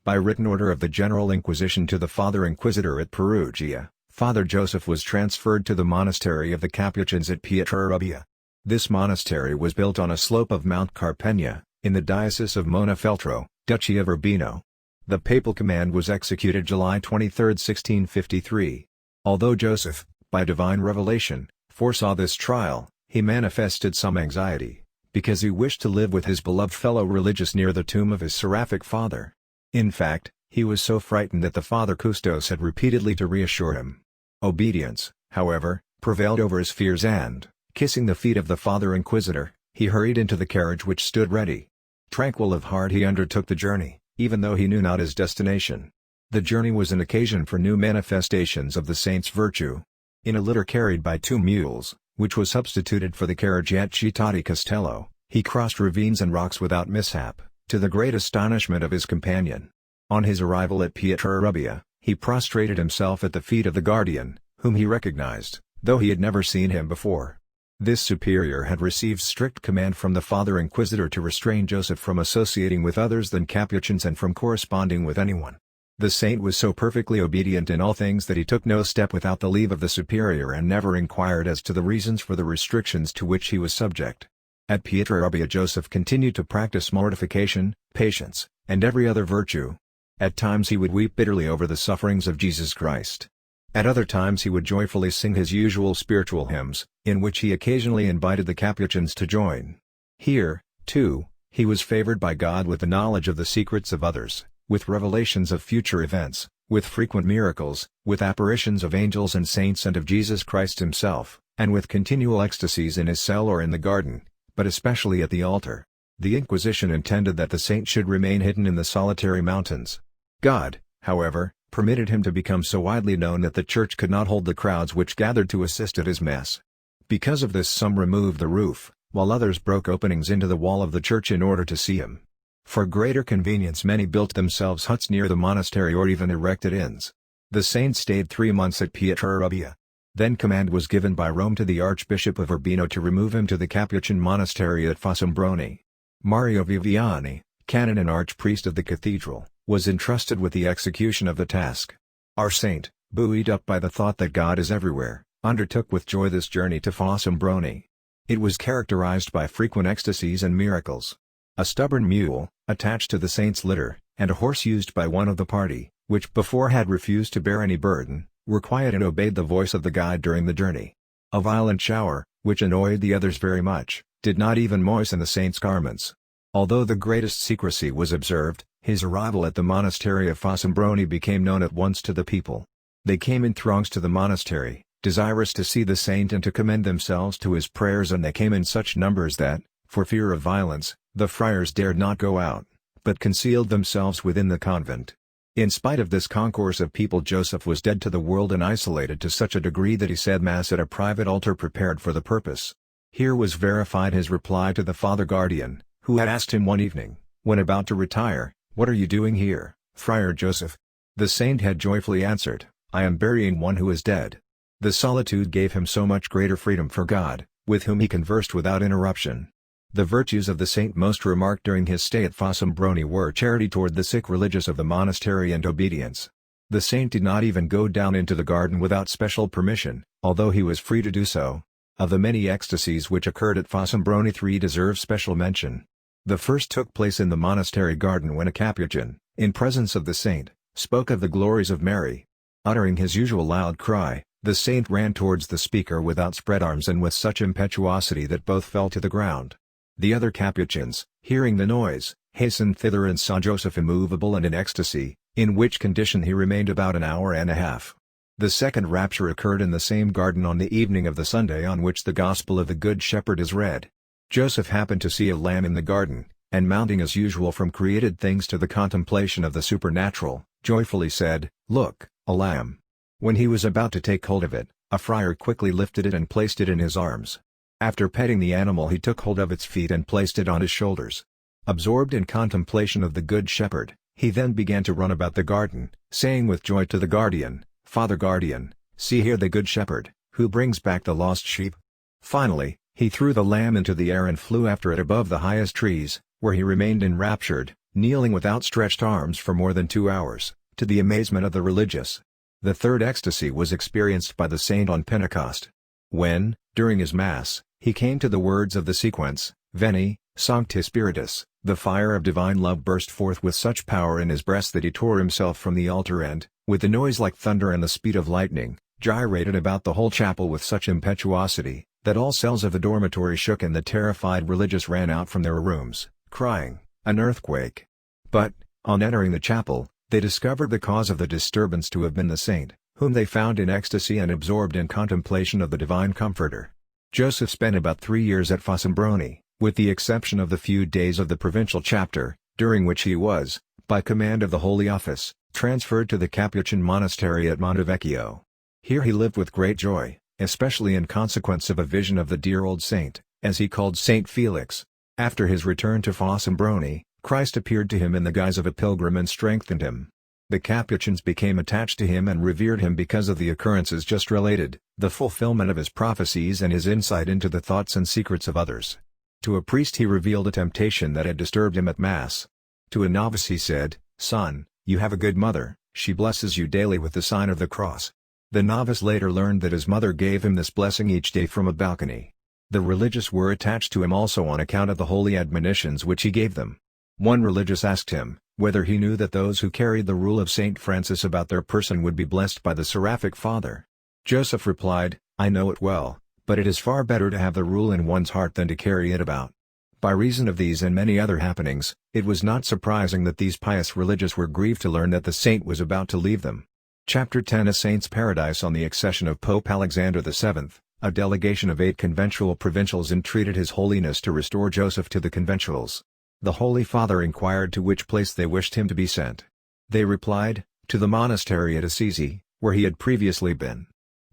By written order of the General Inquisition to the Father Inquisitor at Perugia, Father Joseph was transferred to the monastery of the Capuchins at Pietrarubia. This monastery was built on a slope of Mount Carpegna, in the Diocese of Montefeltro, Duchy of Urbino. The papal command was executed July 23, 1653. Although Joseph, by divine revelation, foresaw this trial, he manifested some anxiety, because he wished to live with his beloved fellow religious near the tomb of his seraphic father. In fact, he was so frightened that the Father Custos had repeatedly to reassure him. Obedience, however, prevailed over his fears and, kissing the feet of the Father Inquisitor, he hurried into the carriage which stood ready. Tranquil of heart he undertook the journey, even though he knew not his destination. The journey was an occasion for new manifestations of the saint's virtue. In a litter carried by 2 mules, which was substituted for the carriage at Città di Castello, he crossed ravines and rocks without mishap, to the great astonishment of his companion. On his arrival at Pietrarubia, he prostrated himself at the feet of the guardian, whom he recognized, though he had never seen him before. This superior had received strict command from the Father Inquisitor to restrain Joseph from associating with others than Capuchins and from corresponding with anyone. The saint was so perfectly obedient in all things that he took no step without the leave of the superior and never inquired as to the reasons for the restrictions to which he was subject. At Pietrarubia Joseph continued to practice mortification, patience, and every other virtue. At times he would weep bitterly over the sufferings of Jesus Christ. At other times he would joyfully sing his usual spiritual hymns, in which he occasionally invited the Capuchins to join. Here, too, he was favored by God with the knowledge of the secrets of others, with revelations of future events, with frequent miracles, with apparitions of angels and saints and of Jesus Christ himself, and with continual ecstasies in his cell or in the garden, but especially at the altar. The Inquisition intended that the saint should remain hidden in the solitary mountains. God, however, permitted him to become so widely known that the church could not hold the crowds which gathered to assist at his mass. Because of this some removed the roof, while others broke openings into the wall of the church in order to see him. For greater convenience many built themselves huts near the monastery or even erected inns. The saint stayed 3 months at Pietrarubia. Then command was given by Rome to the Archbishop of Urbino to remove him to the Capuchin monastery at Fossombrone. Mario Viviani, canon and archpriest of the cathedral, was entrusted with the execution of the task. Our saint, buoyed up by the thought that God is everywhere, undertook with joy this journey to Fossombrone. It was characterized by frequent ecstasies and miracles. A stubborn mule, attached to the saint's litter, and a horse used by one of the party, which before had refused to bear any burden, were quiet and obeyed the voice of the guide during the journey. A violent shower, which annoyed the others very much, did not even moisten the saint's garments. Although the greatest secrecy was observed, his arrival at the monastery of Fossombrone became known at once to the people. They came in throngs to the monastery, desirous to see the saint and to commend themselves to his prayers, and they came in such numbers that, for fear of violence, the friars dared not go out, but concealed themselves within the convent. In spite of this concourse of people, Joseph was dead to the world and isolated to such a degree that he said Mass at a private altar prepared for the purpose. Here was verified his reply to the Father Guardian, who had asked him one evening, when about to retire, "What are you doing here, Friar Joseph?" The saint had joyfully answered, "I am burying one who is dead." The solitude gave him so much greater freedom for God, with whom he conversed without interruption. The virtues of the saint most remarked during his stay at Fossombrone were charity toward the sick religious of the monastery and obedience. The saint did not even go down into the garden without special permission, although he was free to do so. Of the many ecstasies which occurred at Fossombrone 3 deserve special mention. The first took place in the monastery garden when a Capuchin, in presence of the saint, spoke of the glories of Mary. Uttering his usual loud cry, the saint ran towards the speaker with outspread arms and with such impetuosity that both fell to the ground. The other Capuchins, hearing the noise, hastened thither and saw Joseph immovable and in ecstasy, in which condition he remained about an hour and a half. The second rapture occurred in the same garden on the evening of the Sunday on which the Gospel of the Good Shepherd is read. Joseph happened to see a lamb in the garden, and mounting as usual from created things to the contemplation of the supernatural, joyfully said, "Look, a lamb." When he was about to take hold of it, a friar quickly lifted it and placed it in his arms. After petting the animal he took hold of its feet and placed it on his shoulders. Absorbed in contemplation of the Good Shepherd, he then began to run about the garden, saying with joy to the guardian, "Father Guardian, see here the Good Shepherd, who brings back the lost sheep." Finally, he threw the lamb into the air and flew after it above the highest trees, where he remained enraptured, kneeling with outstretched arms for more than 2 hours, to the amazement of the religious. The third ecstasy was experienced by the saint on Pentecost. When, during his Mass, he came to the words of the sequence, Veni, Sancte Spiritus, the fire of divine love burst forth with such power in his breast that he tore himself from the altar and, with a noise like thunder and the speed of lightning, gyrated about the whole chapel with such impetuosity, that all cells of the dormitory shook and the terrified religious ran out from their rooms, crying, "An earthquake!" But, on entering the chapel, they discovered the cause of the disturbance to have been the saint, whom they found in ecstasy and absorbed in contemplation of the divine Comforter. Joseph spent about 3 years at Fossombrone, with the exception of the few days of the provincial chapter, during which he was, by command of the Holy Office, transferred to the Capuchin monastery at Montevecchio. Here he lived with great joy, especially in consequence of a vision of the dear old saint, as he called Saint Felix. After his return to Fossombrone, Christ appeared to him in the guise of a pilgrim and strengthened him. The Capuchins became attached to him and revered him because of the occurrences just related, the fulfillment of his prophecies and his insight into the thoughts and secrets of others. To a priest he revealed a temptation that had disturbed him at Mass. To a novice he said, "Son, you have a good mother, she blesses you daily with the sign of the cross." The novice later learned that his mother gave him this blessing each day from a balcony. The religious were attached to him also on account of the holy admonitions which he gave them. One religious asked him, whether he knew that those who carried the rule of Saint Francis about their person would be blessed by the Seraphic Father. Joseph replied, "I know it well, but it is far better to have the rule in one's heart than to carry it about." By reason of these and many other happenings, it was not surprising that these pious religious were grieved to learn that the saint was about to leave them. Chapter 10 A Saint's Paradise. On the accession of Pope Alexander VII, a delegation of 8 conventual provincials entreated His Holiness to restore Joseph to the conventuals. The Holy Father inquired to which place they wished him to be sent. They replied, to the monastery at Assisi, where he had previously been.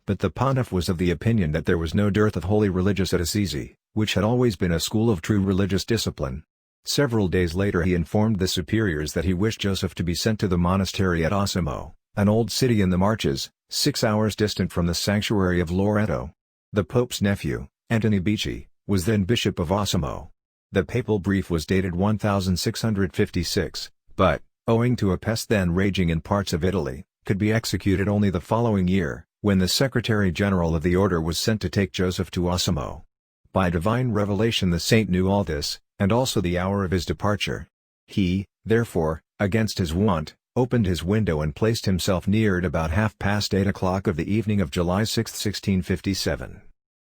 But the pontiff was of the opinion that there was no dearth of holy religious at Assisi, which had always been a school of true religious discipline. Several days later he informed the superiors that he wished Joseph to be sent to the monastery at Osimo, an old city in the Marches, 6 hours distant from the sanctuary of Loreto. The Pope's nephew, Antony Becci, was then Bishop of Osimo. The papal brief was dated 1656, but, owing to a pest then raging in parts of Italy, could be executed only the following year, when the Secretary-General of the Order was sent to take Joseph to Osimo. By divine revelation the saint knew all this, and also the hour of his departure. He, therefore, against his wont, opened his window and placed himself near it about 8:30 of the evening of July 6, 1657.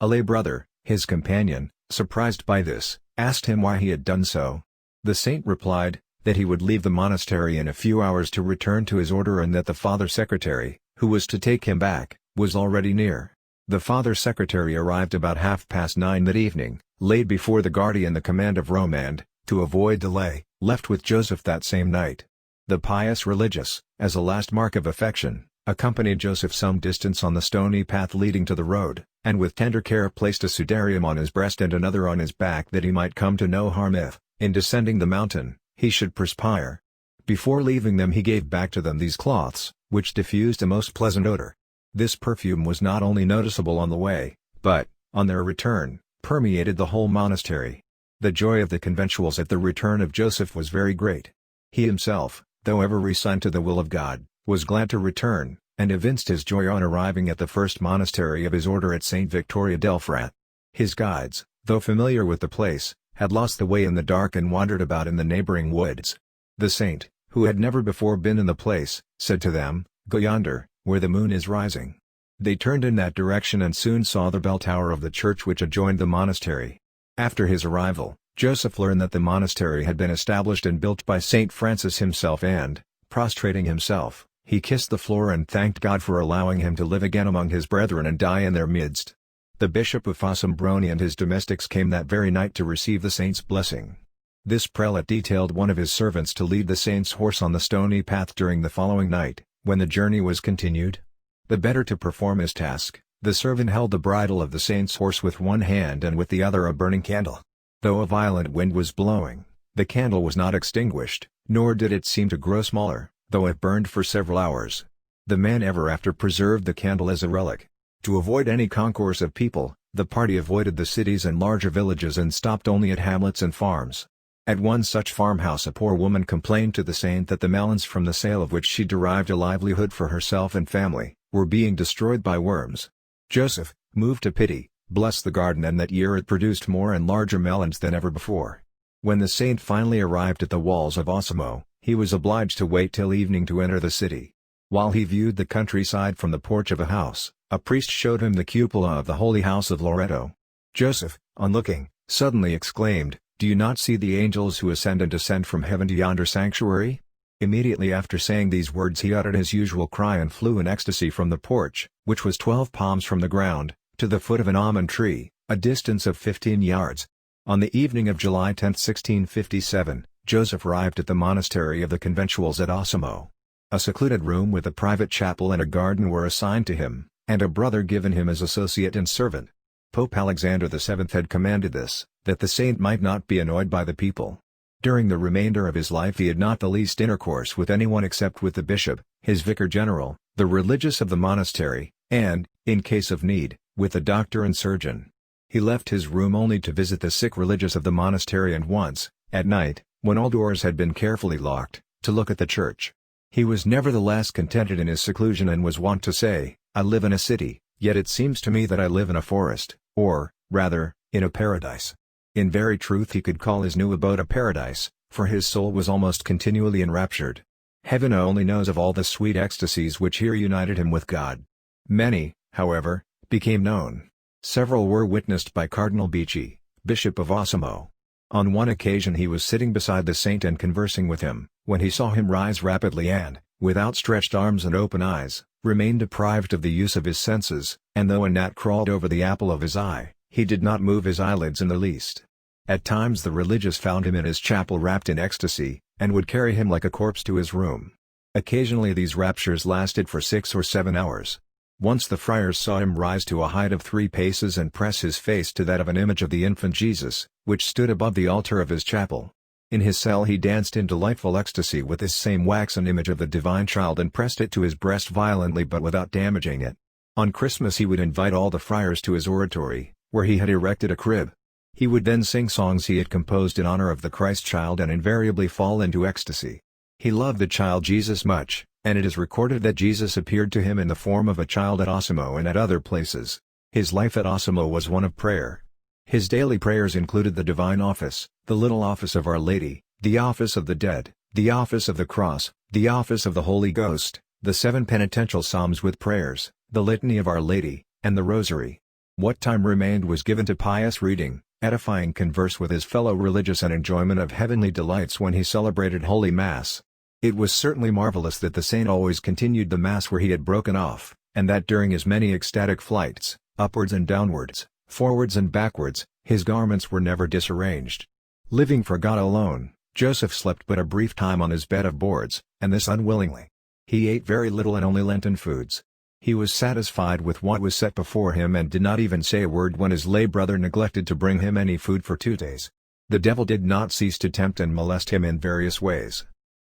A lay brother, his companion, surprised by this, asked him why he had done so. The saint replied, that he would leave the monastery in a few hours to return to his order and that the Father Secretary, who was to take him back, was already near. The Father Secretary arrived about 9:30 that evening, laid before the guardian the command of Rome and, to avoid delay, left with Joseph that same night. The pious religious, as a last mark of affection, accompanied Joseph some distance on the stony path leading to the road, and with tender care placed a sudarium on his breast and another on his back that he might come to no harm if, in descending the mountain, he should perspire. Before leaving them he gave back to them these cloths, which diffused a most pleasant odor. This perfume was not only noticeable on the way, but, on their return, permeated the whole monastery. The joy of the conventuals at the return of Joseph was very great. He himself, though ever resigned to the will of God, was glad to return, and evinced his joy on arriving at the first monastery of his order at St. Victoria del Frat. His guides, though familiar with the place, had lost the way in the dark and wandered about in the neighboring woods. The saint, who had never before been in the place, said to them, "Go yonder, where the moon is rising." They turned in that direction and soon saw the bell tower of the church which adjoined the monastery. After his arrival, Joseph learned that the monastery had been established and built by Saint Francis himself and, prostrating himself, he kissed the floor and thanked God for allowing him to live again among his brethren and die in their midst. The Bishop of Fossombrone and his domestics came that very night to receive the saint's blessing. This prelate detailed one of his servants to lead the saint's horse on the stony path during the following night, when the journey was continued. The better to perform his task, the servant held the bridle of the saint's horse with one hand and with the other a burning candle. Though a violent wind was blowing, the candle was not extinguished, nor did it seem to grow smaller, though it burned for several hours. The man ever after preserved the candle as a relic. To avoid any concourse of people, the party avoided the cities and larger villages and stopped only at hamlets and farms. At one such farmhouse a poor woman complained to the saint that the melons from the sale of which she derived a livelihood for herself and family, were being destroyed by worms. Joseph, moved to pity, blessed the garden, and that year it produced more and larger melons than ever before. When the saint finally arrived at the walls of Osimo, he was obliged to wait till evening to enter the city. While he viewed the countryside from the porch of a house, a priest showed him the cupola of the Holy House of Loreto. Joseph, on looking, suddenly exclaimed, "Do you not see the angels who ascend and descend from heaven to yonder sanctuary?" Immediately after saying these words he uttered his usual cry and flew in ecstasy from the porch, which was 12 palms from the ground, to the foot of an almond tree, a distance of 15 yards. On the evening of July 10, 1657, Joseph arrived at the monastery of the conventuals at Osimo. A secluded room with a private chapel and a garden were assigned to him, and a brother given him as associate and servant. Pope Alexander VII had commanded this, that the saint might not be annoyed by the people. During the remainder of his life he had not the least intercourse with anyone except with the bishop, his vicar general, the religious of the monastery, and, in case of need, with the doctor and surgeon. He left his room only to visit the sick religious of the monastery and once, at night, when all doors had been carefully locked, to look at the church. He was nevertheless contented in his seclusion and was wont to say, "I live in a city, yet it seems to me that I live in a forest, or, rather, in a paradise." In very truth he could call his new abode a paradise, for his soul was almost continually enraptured. Heaven only knows of all the sweet ecstasies which here united him with God. Many, however, became known. Several were witnessed by Cardinal Becci, Bishop of Osimo. On one occasion he was sitting beside the saint and conversing with him, when he saw him rise rapidly and, with outstretched arms and open eyes, remain deprived of the use of his senses, and though a gnat crawled over the apple of his eye, he did not move his eyelids in the least. At times the religious found him in his chapel wrapped in ecstasy, and would carry him like a corpse to his room. Occasionally these raptures lasted for 6 or 7 hours. Once the friars saw him rise to a height of 3 paces and press his face to that of an image of the infant Jesus, which stood above the altar of his chapel. In his cell he danced in delightful ecstasy with this same waxen image of the divine child and pressed it to his breast violently but without damaging it. On Christmas he would invite all the friars to his oratory, where he had erected a crib. He would then sing songs he had composed in honor of the Christ child and invariably fall into ecstasy. He loved the child Jesus much, and it is recorded that Jesus appeared to him in the form of a child at Osimo and at other places. His life at Osimo was one of prayer. His daily prayers included the Divine Office, the Little Office of Our Lady, the Office of the Dead, the Office of the Cross, the Office of the Holy Ghost, the 7 penitential psalms with prayers, the Litany of Our Lady, and the Rosary. What time remained was given to pious reading, edifying converse with his fellow religious and enjoyment of heavenly delights when he celebrated Holy Mass. It was certainly marvelous that the saint always continued the Mass where he had broken off, and that during his many ecstatic flights, upwards and downwards, forwards and backwards, his garments were never disarranged. Living for God alone, Joseph slept but a brief time on his bed of boards, and this unwillingly. He ate very little and only Lenten foods. He was satisfied with what was set before him and did not even say a word when his lay brother neglected to bring him any food for 2 days. The devil did not cease to tempt and molest him in various ways.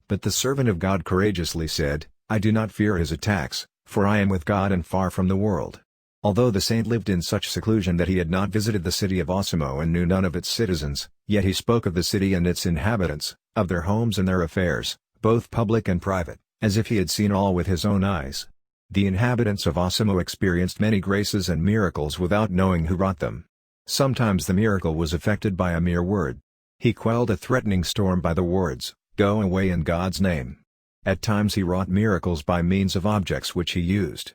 But the servant of God courageously said, "I do not fear his attacks, for I am with God and far from the world." Although the saint lived in such seclusion that he had not visited the city of Osimo and knew none of its citizens, yet he spoke of the city and its inhabitants, of their homes and their affairs, both public and private, as if he had seen all with his own eyes. The inhabitants of Osimo experienced many graces and miracles without knowing who wrought them. Sometimes the miracle was effected by a mere word. He quelled a threatening storm by the words, "Go away in God's name." At times he wrought miracles by means of objects which he used.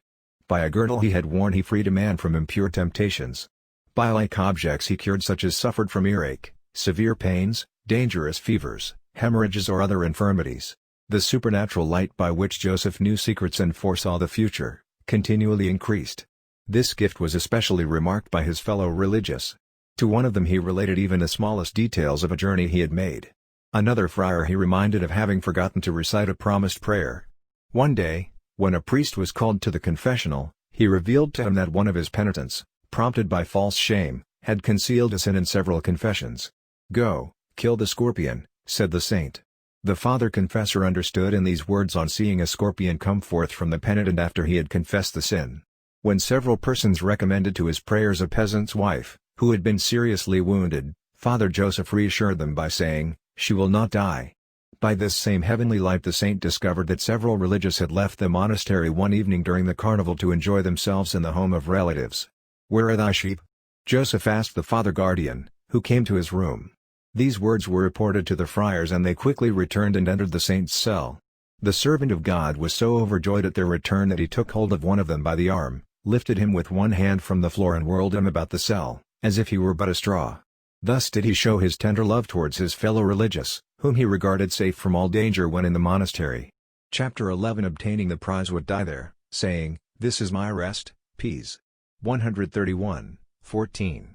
By a girdle he had worn he freed a man from impure temptations. By like objects he cured such as suffered from earache, severe pains, dangerous fevers, hemorrhages or other infirmities. The supernatural light by which Joseph knew secrets and foresaw the future, continually increased. This gift was especially remarked by his fellow religious. To one of them he related even the smallest details of a journey he had made. Another friar he reminded of having forgotten to recite a promised prayer. One day, when a priest was called to the confessional, he revealed to him that one of his penitents, prompted by false shame, had concealed a sin in several confessions. "Go, kill the scorpion," said the saint. The father confessor understood in these words on seeing a scorpion come forth from the penitent after he had confessed the sin. When several persons recommended to his prayers a peasant's wife, who had been seriously wounded, Father Joseph reassured them by saying, She will not die. By this same heavenly light the saint discovered that several religious had left the monastery one evening during the carnival to enjoy themselves in the home of relatives. "Where are thy sheep?" Joseph asked the father guardian, who came to his room. These words were reported to the friars and they quickly returned and entered the saint's cell. The servant of God was so overjoyed at their return that he took hold of one of them by the arm, lifted him with one hand from the floor and whirled him about the cell, as if he were but a straw. Thus did he show his tender love towards his fellow religious, whom he regarded safe from all danger when in the monastery. Chapter 11 Obtaining the prize would die there, saying, "This is my rest, peace." 131:14.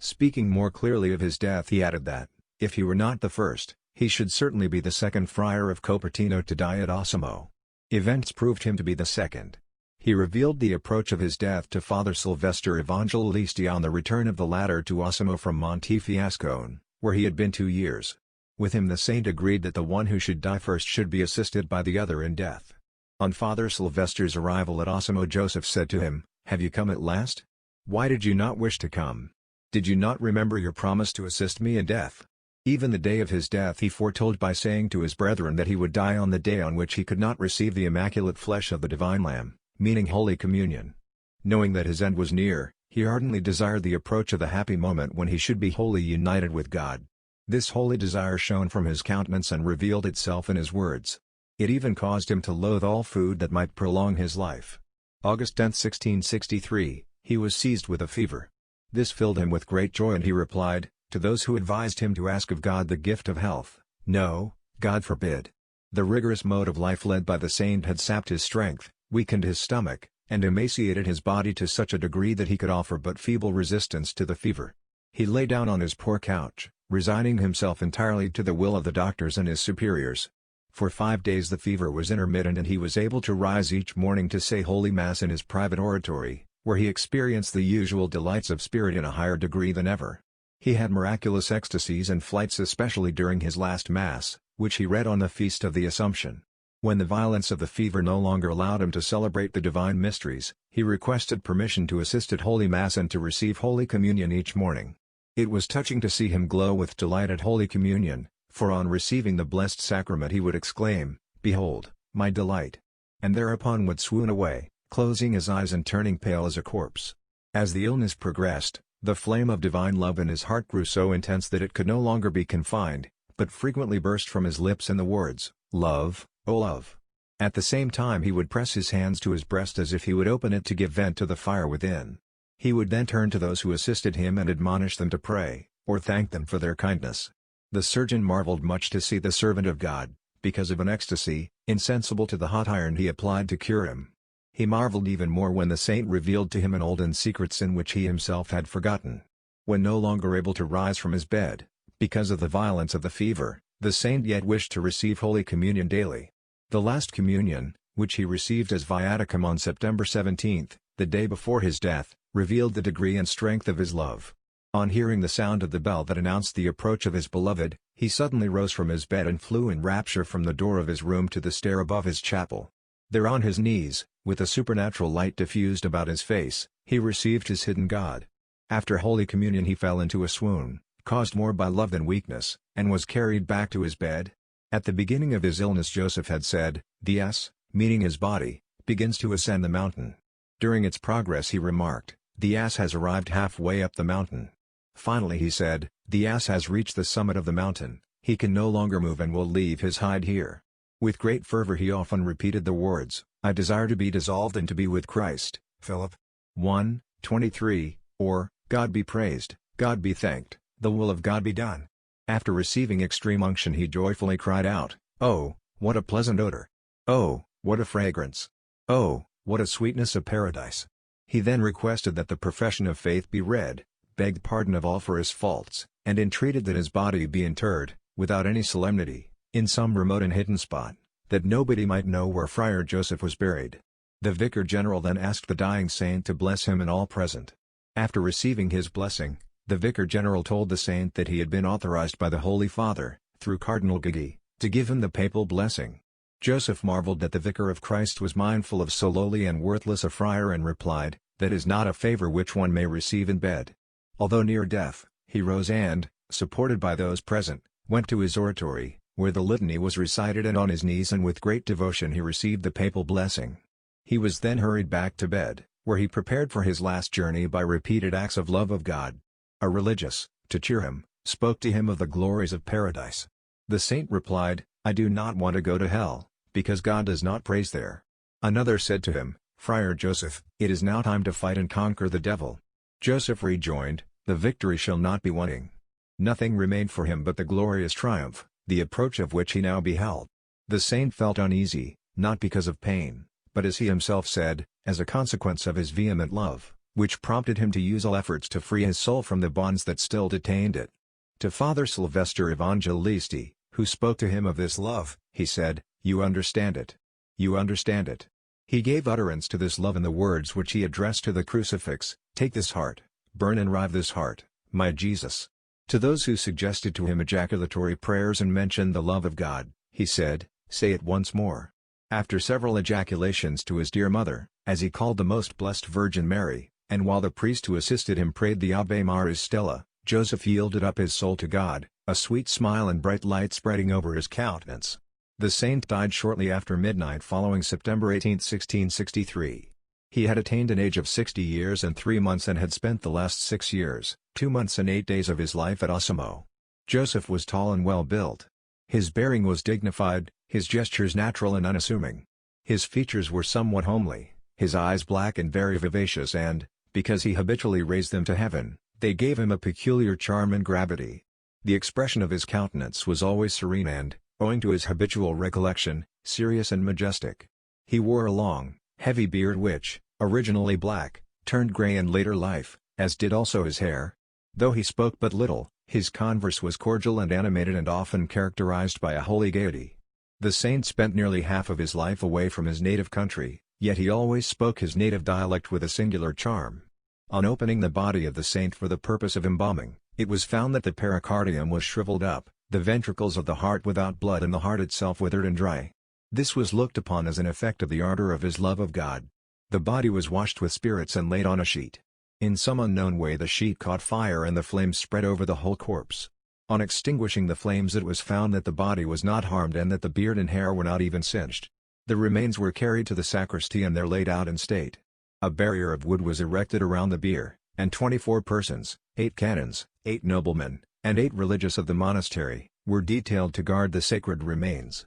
Speaking more clearly of his death he added that, if he were not the first, he should certainly be the second friar of Cupertino to die at Osimo. Events proved him to be the second. He revealed the approach of his death to Father Sylvester Evangelisti on the return of the latter to Osimo from Montefiascone, where he had been 2 years. With him the saint agreed that the one who should die first should be assisted by the other in death. On Father Sylvester's arrival at Osimo, Joseph said to him, "Have you come at last? Why did you not wish to come? Did you not remember your promise to assist me in death?" Even the day of his death he foretold by saying to his brethren that he would die on the day on which he could not receive the immaculate flesh of the divine Lamb, meaning Holy Communion. Knowing that his end was near, he ardently desired the approach of the happy moment when he should be wholly united with God. This holy desire shone from his countenance and revealed itself in his words. It even caused him to loathe all food that might prolong his life. August 10, 1663, he was seized with a fever. This filled him with great joy and he replied, to those who advised him to ask of God the gift of health, "No, God forbid." The rigorous mode of life led by the saint had sapped his strength, weakened his stomach, and emaciated his body to such a degree that he could offer but feeble resistance to the fever. He lay down on his poor couch, resigning himself entirely to the will of the doctors and his superiors. For 5 days the fever was intermittent and he was able to rise each morning to say Holy Mass in his private oratory, where he experienced the usual delights of spirit in a higher degree than ever. He had miraculous ecstasies and flights especially during his last Mass, which he read on the Feast of the Assumption. When the violence of the fever no longer allowed him to celebrate the divine mysteries, he requested permission to assist at Holy Mass and to receive Holy Communion each morning. It was touching to see him glow with delight at Holy Communion, for on receiving the Blessed Sacrament he would exclaim, "Behold, my delight!" and thereupon would swoon away, closing his eyes and turning pale as a corpse. As the illness progressed, the flame of divine love in his heart grew so intense that it could no longer be confined, but frequently burst from his lips in the words, "Love, O love." At the same time he would press his hands to his breast as if he would open it to give vent to the fire within. He would then turn to those who assisted him and admonish them to pray, or thank them for their kindness. The surgeon marveled much to see the servant of God, because of an ecstasy, insensible to the hot iron he applied to cure him. He marveled even more when the saint revealed to him an old and secret sin which he himself had forgotten. When no longer able to rise from his bed, because of the violence of the fever, the saint yet wished to receive Holy Communion daily. The last communion, which he received as viaticum on September 17, the day before his death, revealed the degree and strength of his love. On hearing the sound of the bell that announced the approach of his beloved, he suddenly rose from his bed and flew in rapture from the door of his room to the stair above his chapel. There on his knees, with a supernatural light diffused about his face, he received his hidden God. After Holy Communion he fell into a swoon, caused more by love than weakness, and was carried back to his bed. At the beginning of his illness Joseph had said, "The ass," meaning his body, "begins to ascend the mountain." During its progress he remarked, "The ass has arrived halfway up the mountain." Finally he said, "The ass has reached the summit of the mountain, he can no longer move and will leave his hide here." With great fervor he often repeated the words, "I desire to be dissolved and to be with Christ." Philip 1:23, or, "God be praised, God be thanked, the will of God be done." After receiving extreme unction he joyfully cried out, "Oh, what a pleasant odor! Oh, what a fragrance! Oh, what a sweetness of paradise!" He then requested that the profession of faith be read, begged pardon of all for his faults, and entreated that his body be interred, without any solemnity, in some remote and hidden spot, that nobody might know where Friar Joseph was buried. The Vicar General then asked the dying saint to bless him and all present. After receiving his blessing, the Vicar General told the saint that he had been authorized by the Holy Father, through Cardinal Gigi, to give him the papal blessing. Joseph marveled that the Vicar of Christ was mindful of so lowly and worthless a friar and replied, "That is not a favor which one may receive in bed." Although near death, he rose and, supported by those present, went to his oratory, where the litany was recited, and on his knees and with great devotion he received the papal blessing. He was then hurried back to bed, where he prepared for his last journey by repeated acts of love of God. A religious, to cheer him, spoke to him of the glories of paradise. The saint replied, "I do not want to go to hell, because God does not praise there." Another said to him, "Friar Joseph, it is now time to fight and conquer the devil." Joseph rejoined, "The victory shall not be wanting." Nothing remained for him but the glorious triumph, the approach of which he now beheld. The saint felt uneasy, not because of pain, but as he himself said, as a consequence of his vehement love, which prompted him to use all efforts to free his soul from the bonds that still detained it. To Father Sylvester Evangelisti, who spoke to him of this love, he said, "You understand it. You understand it." He gave utterance to this love in the words which he addressed to the crucifix, "Take this heart, burn and rive this heart, my Jesus." To those who suggested to him ejaculatory prayers and mentioned the love of God, he said, "Say it once more." After several ejaculations to his dear mother, as he called the Most Blessed Virgin Mary, and while the priest who assisted him prayed the Ave Maris Stella, Joseph yielded up his soul to God, a sweet smile and bright light spreading over his countenance. The saint died shortly after midnight following September 18, 1663. He had attained an age of 60 years and 3 months and had spent the last 6 years, 2 months and 8 days of his life at Osimo. Joseph was tall and well built. His bearing was dignified, his gestures natural and unassuming. His features were somewhat homely, his eyes black and very vivacious, and, because he habitually raised them to heaven, they gave him a peculiar charm and gravity. The expression of his countenance was always serene and, owing to his habitual recollection, serious and majestic. He wore a long, heavy beard which, originally black, turned grey in later life, as did also his hair. Though he spoke but little, his converse was cordial and animated and often characterized by a holy gaiety. The saint spent nearly half of his life away from his native country, yet he always spoke his native dialect with a singular charm. On opening the body of the saint for the purpose of embalming, it was found that the pericardium was shriveled up, the ventricles of the heart without blood and the heart itself withered and dry. This was looked upon as an effect of the ardor of his love of God. The body was washed with spirits and laid on a sheet. In some unknown way the sheet caught fire and the flames spread over the whole corpse. On extinguishing the flames it was found that the body was not harmed and that the beard and hair were not even singed. The remains were carried to the sacristy and there laid out in state. A barrier of wood was erected around the bier, and 24 persons, 8 canons, 8 noblemen, and 8 religious of the monastery, were detailed to guard the sacred remains.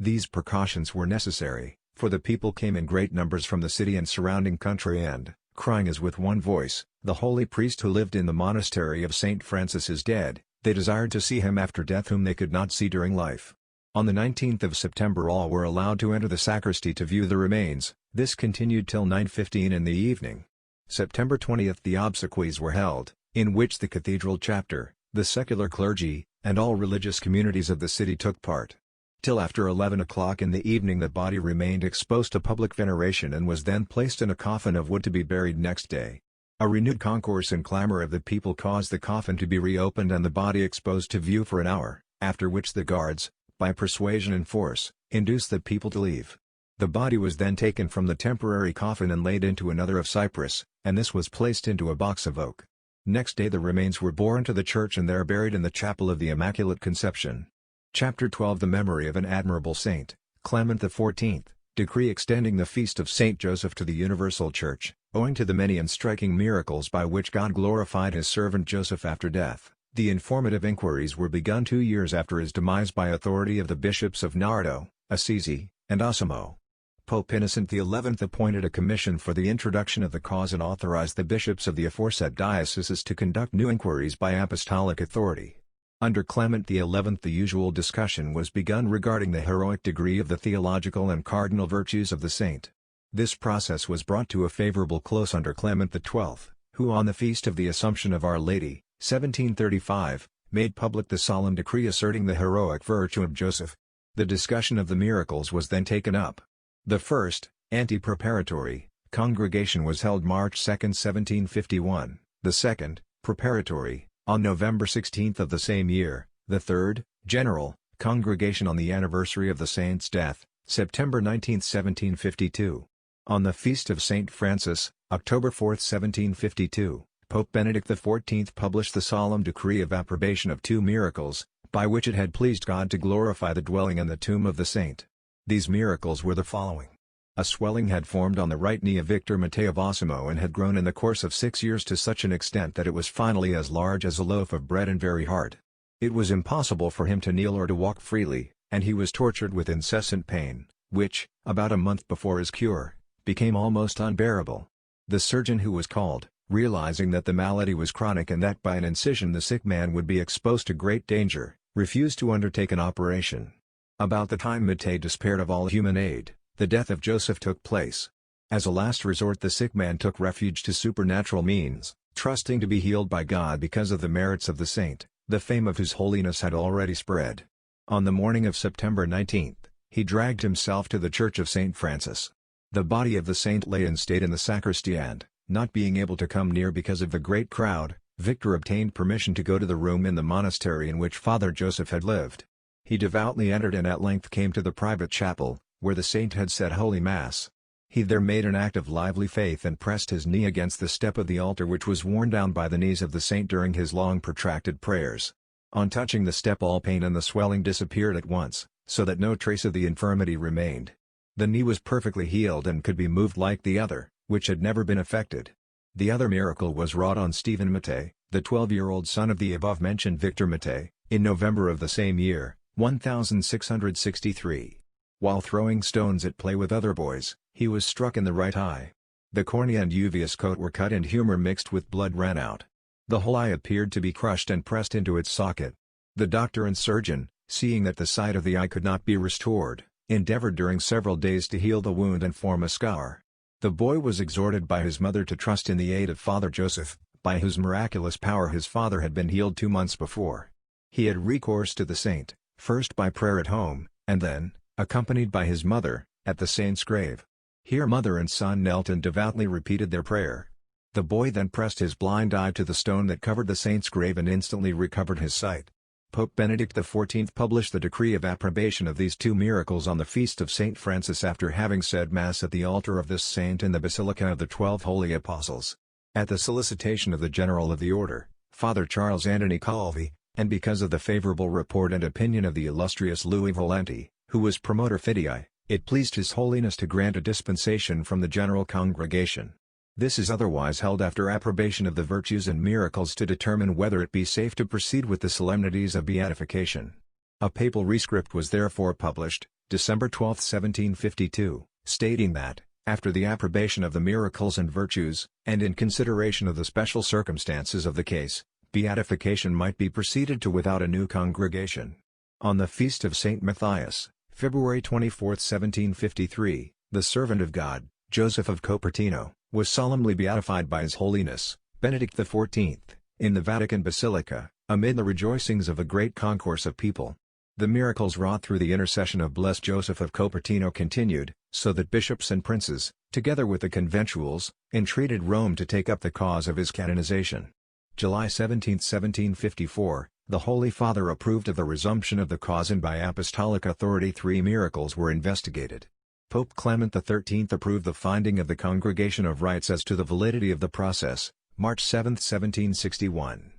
These precautions were necessary, for the people came in great numbers from the city and surrounding country and, crying as with one voice, "The holy priest who lived in the monastery of St. Francis is dead," they desired to see him after death whom they could not see during life. On the 19th of September all were allowed to enter the sacristy to view the remains. This continued till 9:15 in the evening. September 20th the obsequies were held, in which the cathedral chapter, the secular clergy, and all religious communities of the city took part. Till after 11 o'clock in the evening the body remained exposed to public veneration and was then placed in a coffin of wood to be buried next day. A renewed concourse and clamor of the people caused the coffin to be reopened and the body exposed to view for an hour, after which the guards, by persuasion and force, induced the people to leave. The body was then taken from the temporary coffin and laid into another of cypress, and this was placed into a box of oak. Next day the remains were borne to the church and there buried in the chapel of the Immaculate Conception. Chapter 12 The Memory of an Admirable Saint, Clement XIV, Decree extending the feast of Saint Joseph to the Universal Church, owing to the many and striking miracles by which God glorified his servant Joseph after death. The informative inquiries were begun 2 years after his demise by authority of the bishops of Nardo, Assisi, and Osimo. Pope Innocent XI appointed a commission for the introduction of the cause and authorized the bishops of the aforesaid dioceses to conduct new inquiries by apostolic authority. Under Clement XI the usual discussion was begun regarding the heroic degree of the theological and cardinal virtues of the saint. This process was brought to a favorable close under Clement XII, who on the feast of the Assumption of Our Lady, 1735, made public the solemn decree asserting the heroic virtue of Joseph. The discussion of the miracles was then taken up. The first, ante-preparatory, congregation was held March 2, 1751, the second, preparatory, on November 16 of the same year, the third, general, congregation on the anniversary of the saint's death, September 19, 1752. On the feast of St. Francis, October 4, 1752, Pope Benedict XIV published the solemn decree of approbation of 2 miracles, by which it had pleased God to glorify the dwelling and the tomb of the saint. These miracles were the following. A swelling had formed on the right knee of Victor Mattei of Osimo and had grown in the course of 6 years to such an extent that it was finally as large as a loaf of bread and very hard. It was impossible for him to kneel or to walk freely, and he was tortured with incessant pain, which, about a month before his cure, became almost unbearable. The surgeon who was called, realizing that the malady was chronic and that by an incision the sick man would be exposed to great danger, refused to undertake an operation. About the time Mattei despaired of all human aid, the death of Joseph took place. As a last resort the sick man took refuge to supernatural means, trusting to be healed by God because of the merits of the saint, the fame of whose holiness had already spread. On the morning of September 19, he dragged himself to the church of St. Francis. The body of the saint lay in state in the sacristy and, not being able to come near because of the great crowd, Victor obtained permission to go to the room in the monastery in which Father Joseph had lived. He devoutly entered and at length came to the private chapel, where the saint had said Holy Mass. He there made an act of lively faith and pressed his knee against the step of the altar which was worn down by the knees of the saint during his long protracted prayers. On touching the step all pain and the swelling disappeared at once, so that no trace of the infirmity remained. The knee was perfectly healed and could be moved like the other, which had never been affected. The other miracle was wrought on Stephen Mattei, the 12-year-old son of the above-mentioned Victor Mattei, in November of the same year, 1663. While throwing stones at play with other boys, he was struck in the right eye. The cornea and uveous coat were cut and humor mixed with blood ran out. The whole eye appeared to be crushed and pressed into its socket. The doctor and surgeon, seeing that the sight of the eye could not be restored, endeavored during several days to heal the wound and form a scar. The boy was exhorted by his mother to trust in the aid of Father Joseph, by whose miraculous power his father had been healed 2 months before. He had recourse to the saint, first by prayer at home, and then, accompanied by his mother, at the saint's grave. Here mother and son knelt and devoutly repeated their prayer. The boy then pressed his blind eye to the stone that covered the saint's grave and instantly recovered his sight. Pope Benedict XIV published the decree of approbation of these 2 miracles on the feast of St. Francis after having said Mass at the altar of this saint in the Basilica of the 12 Holy Apostles. At the solicitation of the General of the Order, Father Charles Antony Calvi, and because of the favorable report and opinion of the illustrious Louis Valenti, who was Promoter Fidei, it pleased His Holiness to grant a dispensation from the general congregation. This is otherwise held after approbation of the virtues and miracles to determine whether it be safe to proceed with the solemnities of beatification. A papal rescript was therefore published, December 12, 1752, stating that, after the approbation of the miracles and virtues, and in consideration of the special circumstances of the case, beatification might be proceeded to without a new congregation. On the feast of St. Matthias, February 24, 1753, the servant of God, Joseph of Copertino, was solemnly beatified by His Holiness, Benedict XIV, in the Vatican Basilica, amid the rejoicings of a great concourse of people. The miracles wrought through the intercession of blessed Joseph of Copertino continued, so that bishops and princes, together with the conventuals, entreated Rome to take up the cause of his canonization. July 17, 1754, the Holy Father approved of the resumption of the cause and by apostolic authority 3 miracles were investigated. Pope Clement XIII approved the finding of the Congregation of Rites as to the validity of the process, March 7, 1761.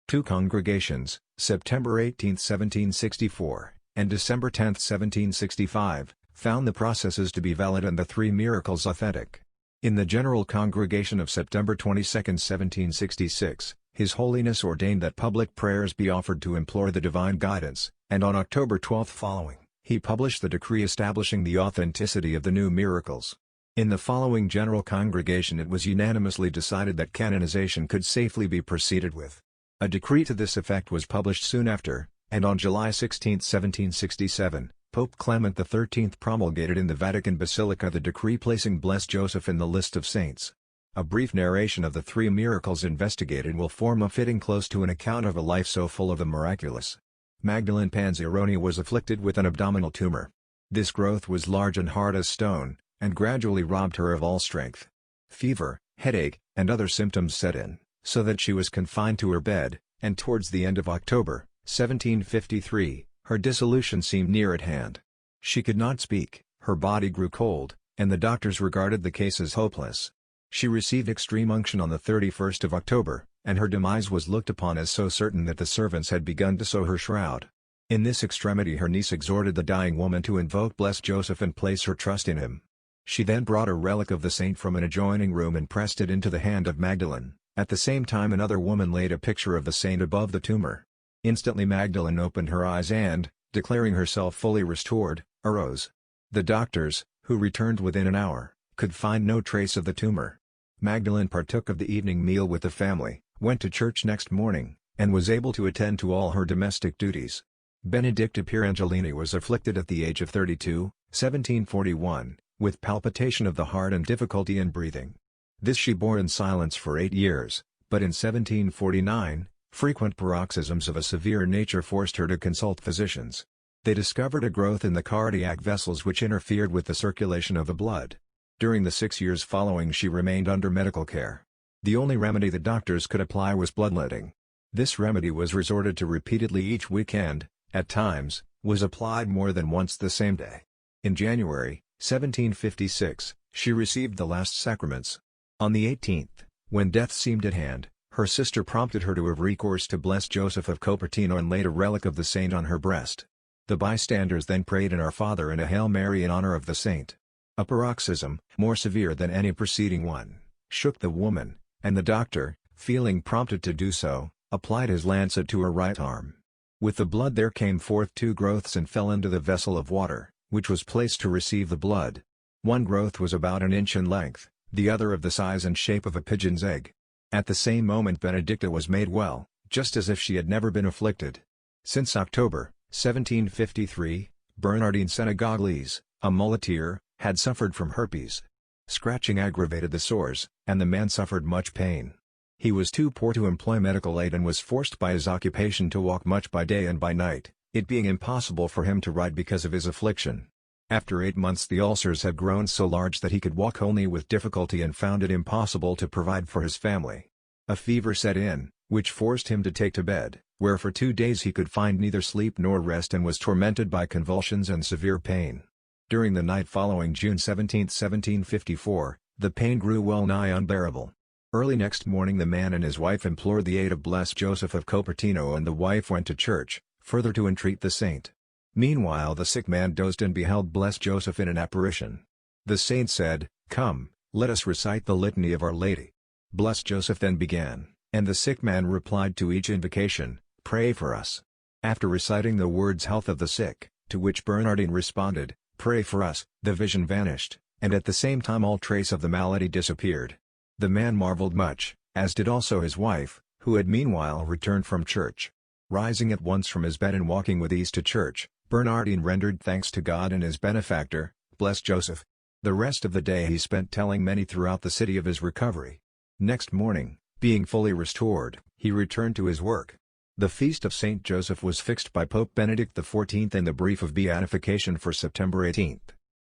2 congregations, September 18, 1764, and December 10, 1765, found the processes to be valid and the 3 miracles authentic. In the General Congregation of September 22, 1766, His Holiness ordained that public prayers be offered to implore the divine guidance, and on October 12 following, he published the decree establishing the authenticity of the new miracles. In the following General Congregation it was unanimously decided that canonization could safely be proceeded with. A decree to this effect was published soon after, and on July 16, 1767, Pope Clement XIII promulgated in the Vatican Basilica the decree placing blessed Joseph in the list of saints. A brief narration of the 3 miracles investigated will form a fitting close to an account of a life so full of the miraculous. Magdalene Panzironi was afflicted with an abdominal tumor. This growth was large and hard as stone, and gradually robbed her of all strength. Fever, headache, and other symptoms set in, so that she was confined to her bed, and towards the end of October, 1753, her dissolution seemed near at hand. She could not speak, her body grew cold, and the doctors regarded the case as hopeless. She received extreme unction on the 31st of October, and her demise was looked upon as so certain that the servants had begun to sew her shroud. In this extremity her niece exhorted the dying woman to invoke blessed Joseph and place her trust in him. She then brought a relic of the saint from an adjoining room and pressed it into the hand of Magdalene. At the same time another woman laid a picture of the saint above the tumor. Instantly Magdalene opened her eyes and, declaring herself fully restored, arose. The doctors, who returned within an hour, could find no trace of the tumor. Magdalene partook of the evening meal with the family, went to church next morning, and was able to attend to all her domestic duties. Benedicta Pierangelini was afflicted at the age of 32, 1741, with palpitation of the heart and difficulty in breathing. This she bore in silence for 8 years, but in 1749, frequent paroxysms of a severe nature forced her to consult physicians. They discovered a growth in the cardiac vessels which interfered with the circulation of the blood. During the 6 years following she remained under medical care. The only remedy the doctors could apply was bloodletting. This remedy was resorted to repeatedly each week and, at times, was applied more than once the same day. In January, 1756, she received the last sacraments. On the 18th, when death seemed at hand, her sister prompted her to have recourse to blessed Joseph of Copertino and laid a relic of the saint on her breast. The bystanders then prayed an Our Father and a Hail Mary in honor of the saint. A paroxysm, more severe than any preceding one, shook the woman, and the doctor, feeling prompted to do so, applied his lancet to her right arm. With the blood there came forth 2 growths and fell into the vessel of water, which was placed to receive the blood. One growth was about an inch in length, the other of the size and shape of a pigeon's egg. At the same moment Benedicta was made well, just as if she had never been afflicted. Since October, 1753, Bernardine Senegalese, a muleteer, had suffered from herpes. Scratching aggravated the sores, and the man suffered much pain. He was too poor to employ medical aid and was forced by his occupation to walk much by day and by night, it being impossible for him to ride because of his affliction. After 8 months the ulcers had grown so large that he could walk only with difficulty and found it impossible to provide for his family. A fever set in, which forced him to take to bed, where for 2 days he could find neither sleep nor rest and was tormented by convulsions and severe pain. During the night following June 17, 1754, the pain grew well nigh unbearable. Early next morning the man and his wife implored the aid of blessed Joseph of Copertino and the wife went to church, further to entreat the saint. Meanwhile the sick man dozed and beheld blessed Joseph in an apparition. The saint said, "Come, let us recite the litany of Our Lady." Blessed Joseph then began, and the sick man replied to each invocation, "Pray for us." After reciting the words "health of the sick," to which Bernardine responded, "Pray for us," the vision vanished, and at the same time all trace of the malady disappeared. The man marveled much, as did also his wife, who had meanwhile returned from church. Rising at once from his bed and walking with ease to church, Bernardine rendered thanks to God and his benefactor, blessed Joseph. The rest of the day he spent telling many throughout the city of his recovery. Next morning, being fully restored, he returned to his work. The feast of Saint Joseph was fixed by Pope Benedict XIV and the brief of beatification for September 18.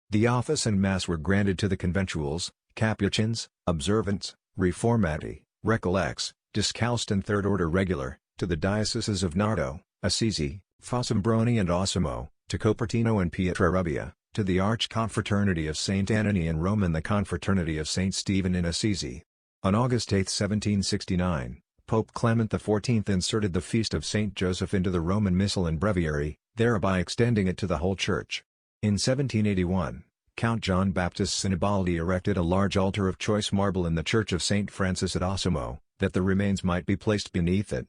The office and mass were granted to the conventuals, Capuchins, Observants, Reformati, Recollects, Discalced and Third Order Regular, to the dioceses of Nardo, Assisi, Fossombroni and Osimo, to Cupertino and Pietrarubia, to the Archconfraternity of St. Antony in Rome and the Confraternity of St. Stephen in Assisi. On August 8, 1769, Pope Clement XIV inserted the feast of St. Joseph into the Roman Missal and Breviary, thereby extending it to the whole Church. In 1781, Count John Baptist Sinibaldi erected a large altar of choice marble in the Church of St. Francis at Osimo, that the remains might be placed beneath it.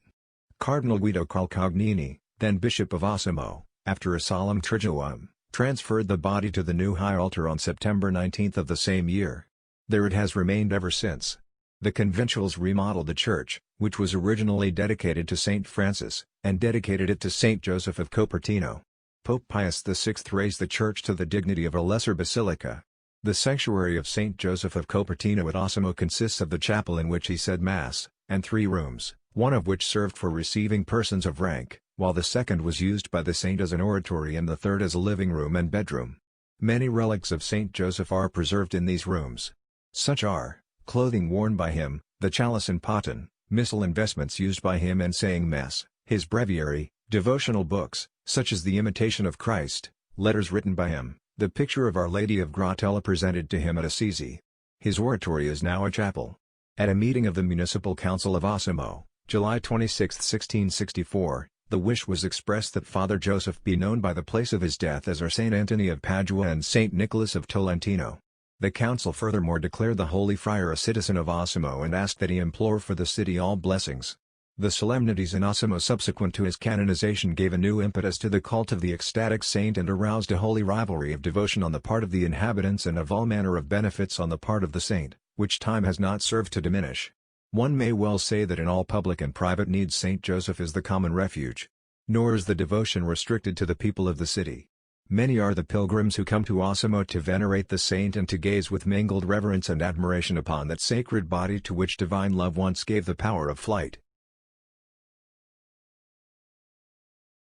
Cardinal Guido Calcagnini, then Bishop of Osimo, after a solemn triduum, transferred the body to the new high altar on September 19 of the same year. There it has remained ever since. The conventuals remodeled the church, which was originally dedicated to St. Francis, and dedicated it to St. Joseph of Copertino. Pope Pius VI raised the church to the dignity of a lesser basilica. The sanctuary of St. Joseph of Copertino at Osimo consists of the chapel in which he said Mass, and 3 rooms, one of which served for receiving persons of rank, while the second was used by the saint as an oratory and the third as a living room and bedroom. Many relics of St. Joseph are preserved in these rooms. Such are, clothing worn by him, the chalice and paten, missal and vestments used by him and saying Mass, his breviary, devotional books, such as the Imitation of Christ, letters written by him, the picture of Our Lady of Gratella presented to him at Assisi. His oratory is now a chapel. At a meeting of the Municipal Council of Osimo, July 26, 1664, The wish was expressed that Father Joseph be known by the place of his death as are Saint Antony of Padua and Saint Nicholas of Tolentino. The council furthermore declared the holy friar a citizen of Osimo and asked that he implore for the city all blessings. The solemnities in Osimo subsequent to his canonization gave a new impetus to the cult of the ecstatic saint and aroused a holy rivalry of devotion on the part of the inhabitants and of all manner of benefits on the part of the saint, which time has not served to diminish. One may well say that in all public and private needs Saint Joseph is the common refuge. Nor is the devotion restricted to the people of the city. Many are the pilgrims who come to Osimo to venerate the saint and to gaze with mingled reverence and admiration upon that sacred body to which divine love once gave the power of flight.